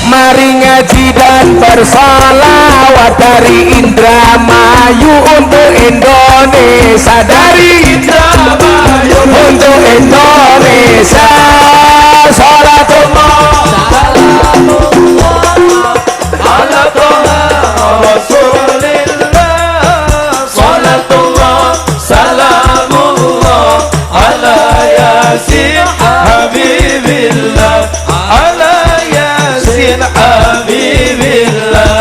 Mari ngaji dan bersolawat dari Indramayu untuk Indonesia, dari Indramayu untuk Indonesia. Salatullah salamullah ala taha rasulillah. Salatullah salamullah ala yasin habibillah. Ala yasin habibillah.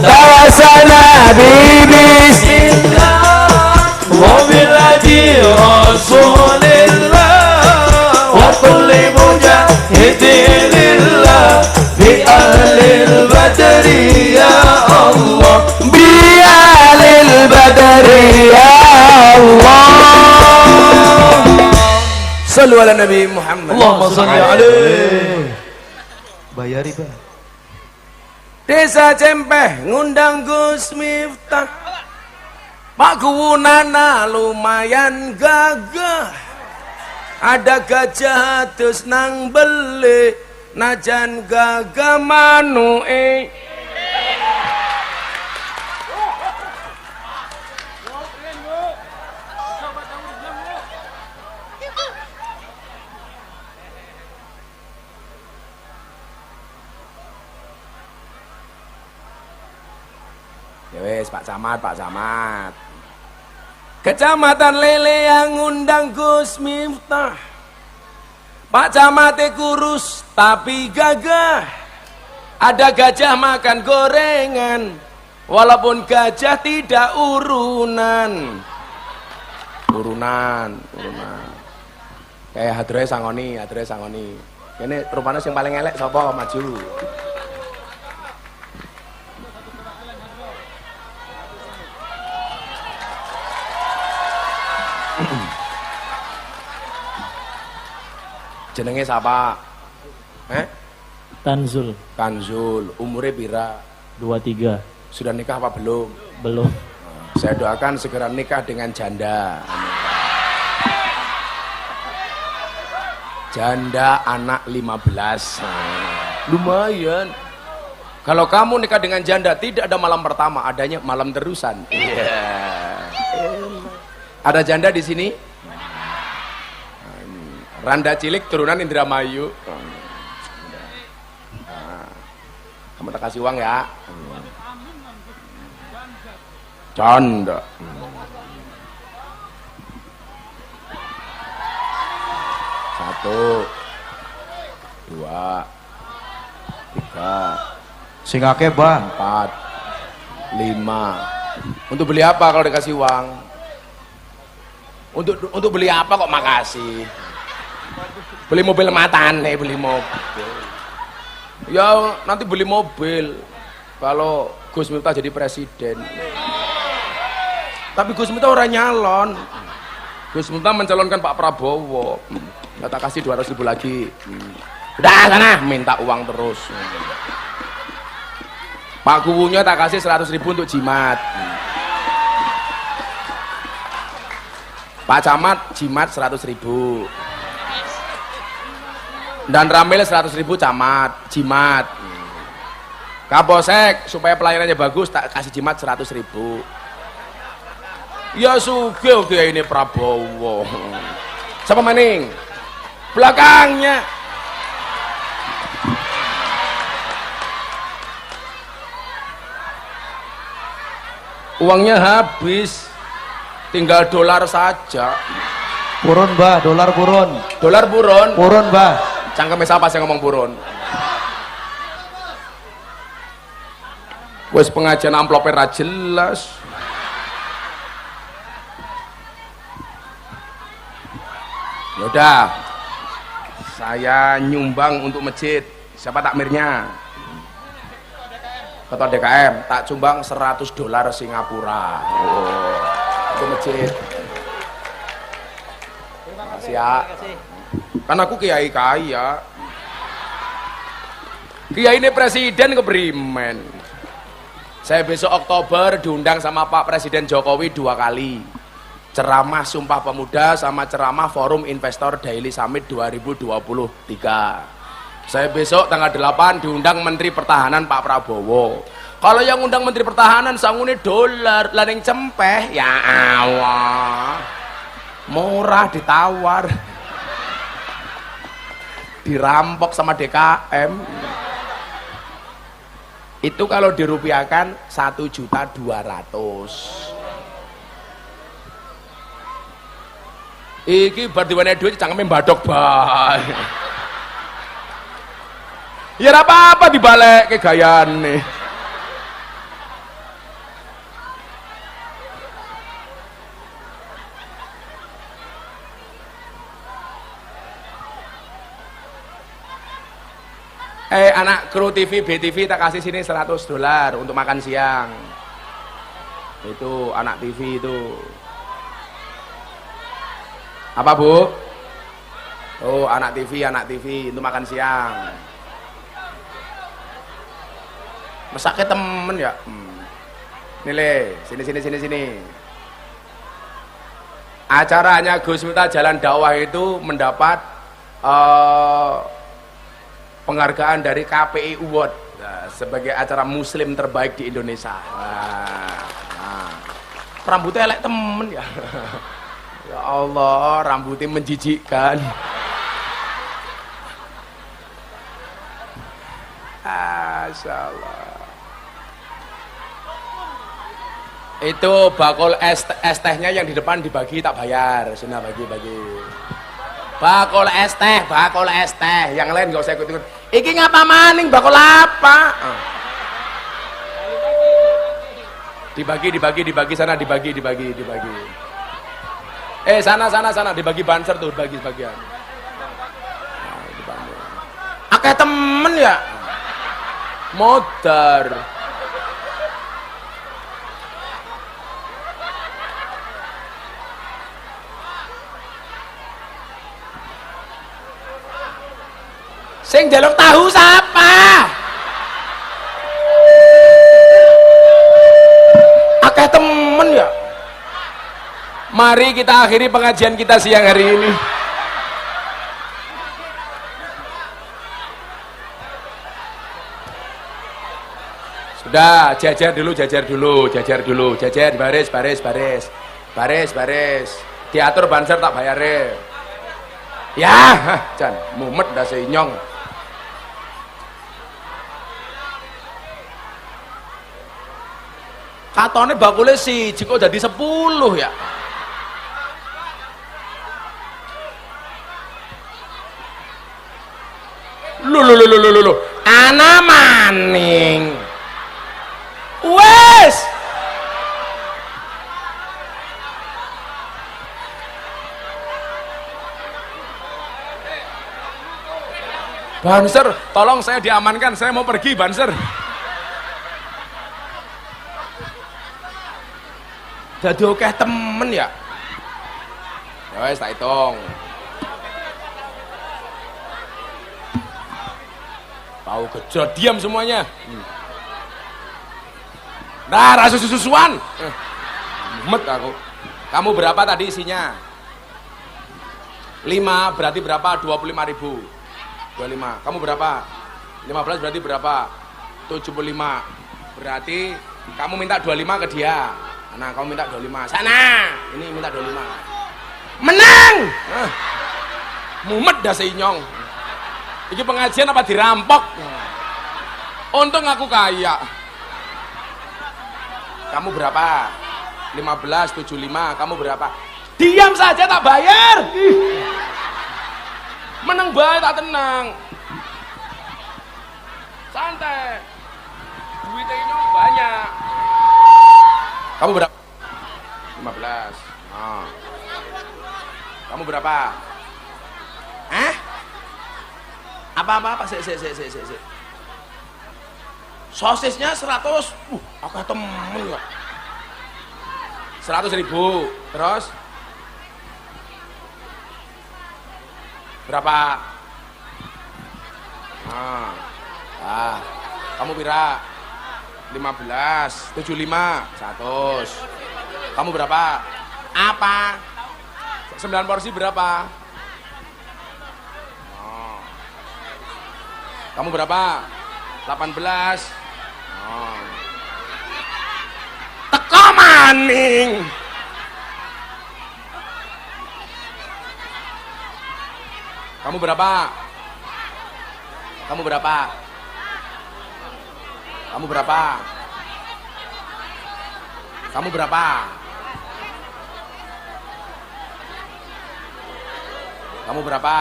Tawasana bismillah wa bil hadi rasulillah wa kulli mujahidin lillah bi ahlil badri ya Allah bi ahlil badri ya Allah. Sallu ala Nabi Muhammad. Allahumma salli alaihi. Bayari Pak. Desa Cempeh ngundang Gus Miftah. Pak Kuwunana lumayan gagah. Ada gajah terus nang beli, najan gagah manue. Ya wis Pak Camat, Pak Camat. Kecamatan Lele yang ngundang Gus Miftah. Pak Camate kurus tapi gagah. Ada gajah makan gorengan, walaupun gajah tidak urunan. Urunan. Kayak Hadre Sangoni. Ini rupanya yang paling elek sapa maju. Jenenge siapa? Tanzul. Umurnya pira? 23. Sudah nikah apa belum? Belum. Saya doakan segera nikah dengan janda. Janda anak 15. Lumayan. Kalau kamu nikah dengan janda tidak ada malam pertama, adanya malam terusan. Ada janda di sini? Randa cilik turunan Indramayu. Kamu tak kasih uang ya. Canda. Satu, dua, tiga, Sing akeh, Bah. 4, 5. Untuk beli apa kalau dikasih uang? Untuk beli apa kok makasih? Beli mobil matane, beli mobil. Ya nanti beli mobil kalau Gus Miftah jadi presiden. Tapi Gus Miftah orang nyalon. Gus Miftah mencalonkan Pak Prabowo. Ya, tak kasih 200.000 lagi. Udah sana minta uang terus. Pak Kuwunya tak kasih 100.000 untuk jimat. Pak Camat jimat 100.000. Dan Ramil 100.000 camat jimat. Kapolsek supaya pelayanannya bagus tak kasih jimat 100.000. Ya sugih ini Prabowo. Siapa maning? Belakangnya. Uangnya habis, tinggal dolar saja. Purun, Bah, dolar purun. Dolar purun. Purun, Bah. Cangkeme siapa sih ngomong purun? Wes pengajian amplopnya ra jelas. Yaudah, saya nyumbang untuk masjid. Siapa takmirnya? Ketua DKM, tak sumbang $100 Singapura. Untuk masjid. Terima kasih ya. Kan aku kiai kaya. Kiai ini presiden kebrimen. Saya besok Oktober diundang sama Pak Presiden Jokowi 2 kali. Ceramah Sumpah Pemuda sama ceramah Forum Investor Daily Summit 2023. Saya besok tanggal 8 diundang Menteri Pertahanan Pak Prabowo. Kalau yang undang Menteri Pertahanan sangune dolar, laning cempeh, ya Allah. Murah ditawar. Dirampok sama DKM. Itu kalau dirupiahkan 1.200.000. Iki bar diwane duit cangkeme mbadok bae. Ya ora apa-apa dibalekke gayane. Anak kru TV, BTV tak kasih sini $100 untuk makan siang. Itu anak TV itu. Apa Bu? Oh anak TV untuk makan siang. Mesaknya temen ya. Nilai sini. Acaranya Gus Miftah Jalan Dakwah itu mendapat penghargaan dari KPI Award sebagai acara muslim terbaik di Indonesia. Rambutnya elek temen ya. Ya Allah, rambutnya menjijikkan. Masya Allah. Itu bakul es tehnya yang di depan dibagi tak bayar. Sini bagi. Bakul es teh, yang lain gak usah ikut-ikut. Iki ngapa maning bakul apa? Dibagi sana, dibagi. Sana dibagi banser tuh, bagi sebagian. Akeh temen ya. Modar. Sing jaluk tahu siapa? Akeh temen ya. Mari kita akhiri pengajian kita siang hari ini. Sudah, jajar dulu, baris. Diatur banser tak bayare. Ya, jan mumet dah seinyong. Katone bakule siji kok jadi 10 ya. Lu. Ana maning. Wes. Banser, tolong saya diamankan, saya mau pergi Banser. Jadi oke temen ya. Ya wes tak hitung. Tahu gejot diam semuanya. Nah, rasa susuan. Mumet aku. Kamu berapa tadi isinya? 5 berarti berapa? 25.000. 25. Kamu berapa? 15 berarti berapa? 75. Berarti kamu minta 25 ke dia. Nah, kamu minta 25. Sana. Ini minta 25. Menang. Mumet dah seinyong. Ini pengajian apa dirampok? Untung aku kaya. Kamu berapa? 15, 75. Kamu berapa? Diam saja tak bayar. Menang baik tak tenang. Santai. Duitnya ini banyak. Kamu berapa? 15. Oh. Kamu berapa? Apa? Sik. Sosisnya 100. Aku temen ya. 100.000. Terus? Berapa? Kamu pira? 15, 75, 100. Kamu berapa? Apa? 9 porsi berapa? Oh. Kamu berapa? 18. Oh. Teko maning. Kamu berapa? Kamu berapa? Kamu berapa? Kamu berapa? Kamu berapa?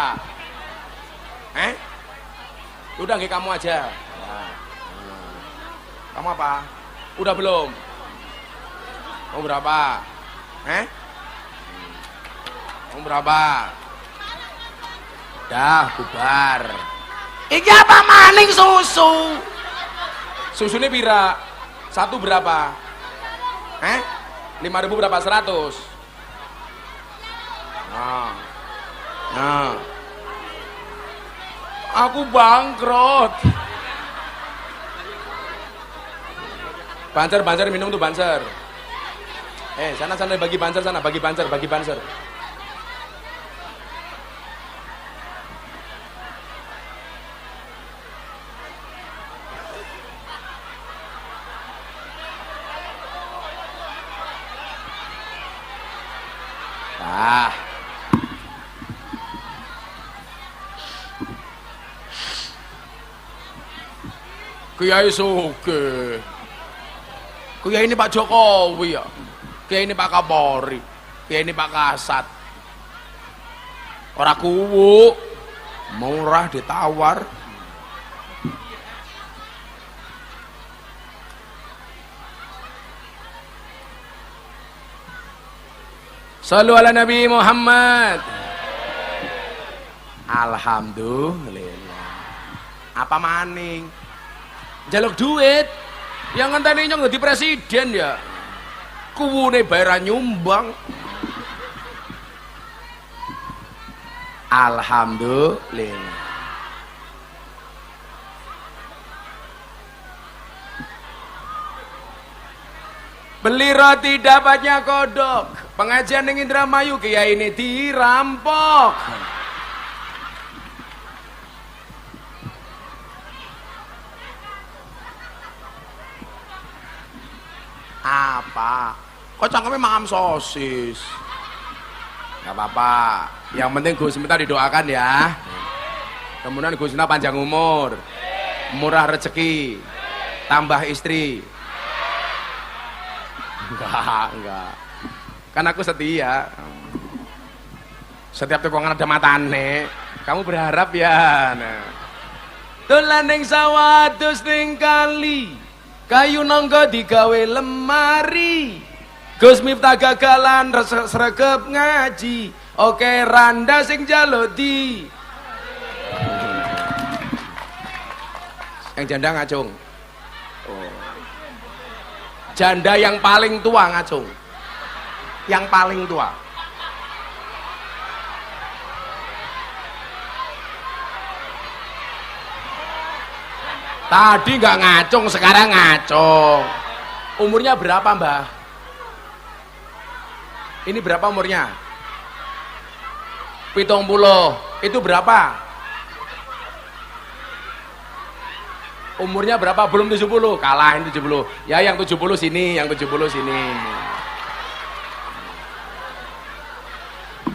Udah nggak kamu aja. Kamu apa? Udah belum? Kamu berapa? Kamu berapa? Dah bubar. Iki apa maning susu? Susunya pira? Satu berapa? 5.000 berapa? 100. Nah. Aku bangkrut. Banser minum tuh banser. Sana bagi banser sana, bagi banser. Kiai Suge. Kiai ini Pak Jokowi ya. Kiai ini Pak Kapolri. Kiai ini Pak Kasat. Ora kuwu. Murah ditawar. Sallu ala Nabi Muhammad. Alhamdulillah. Apa maning? Jaluk duit. Yang ngenteni nyong dadi presiden ya. Kuwune bayaran nyumbang. Alhamdulillah. Beli roti dapatnya kodok. Pengajian ning Indramayu kiai ini dirampok. Apa? Kok cangkeme mangan sosis? Gak apa-apa. Yang penting Gus minta didoakan ya. Kemudian Gus minta panjang umur, murah rezeki, tambah istri. Enggak. Kan aku setia. Setiap tekongan ada matane. Kamu berharap ya. Nah. Dolan ning sawah dus ning kali. Kayu nangka digawe lemari. Gus Miftah gagalan sregep ngaji. Oke randa sing jaluk di. Yang janda ngacung. Oh. Janda yang paling tua ngacung. Yang paling tua. Tadi nggak ngacung, sekarang ngacung. Umurnya berapa, Mbah? Ini berapa umurnya? 70. Itu berapa? Umurnya berapa? Belum 70. Kalahin 70. Ya yang 70 sini, yang 70 sini.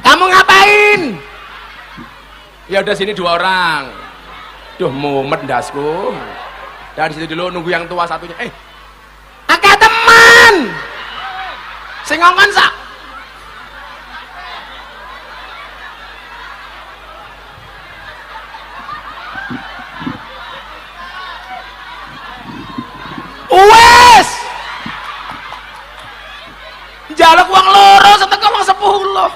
Kamu ngapain? Ya udah sini 2 orang. Duh mumet ndasku. Dari situ dulu nunggu yang tua satunya. Akeh teman. Sing ngongkon sak. Wes. Njaluk wong loro setengah wong 10.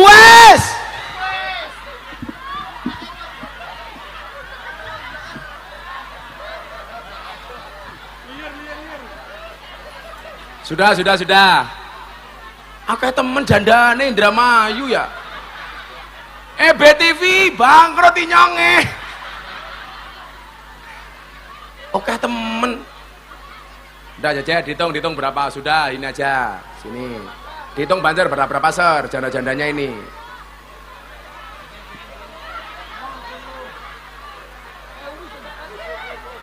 Wes. Sudah. Akeh temen jandane Indramayu ya. BTV bangkrut nyonge. Oke temen. Udah aja dihitung berapa sudah ini aja. Sini. Dihitung banjar berapa ser janda-jandanya ini.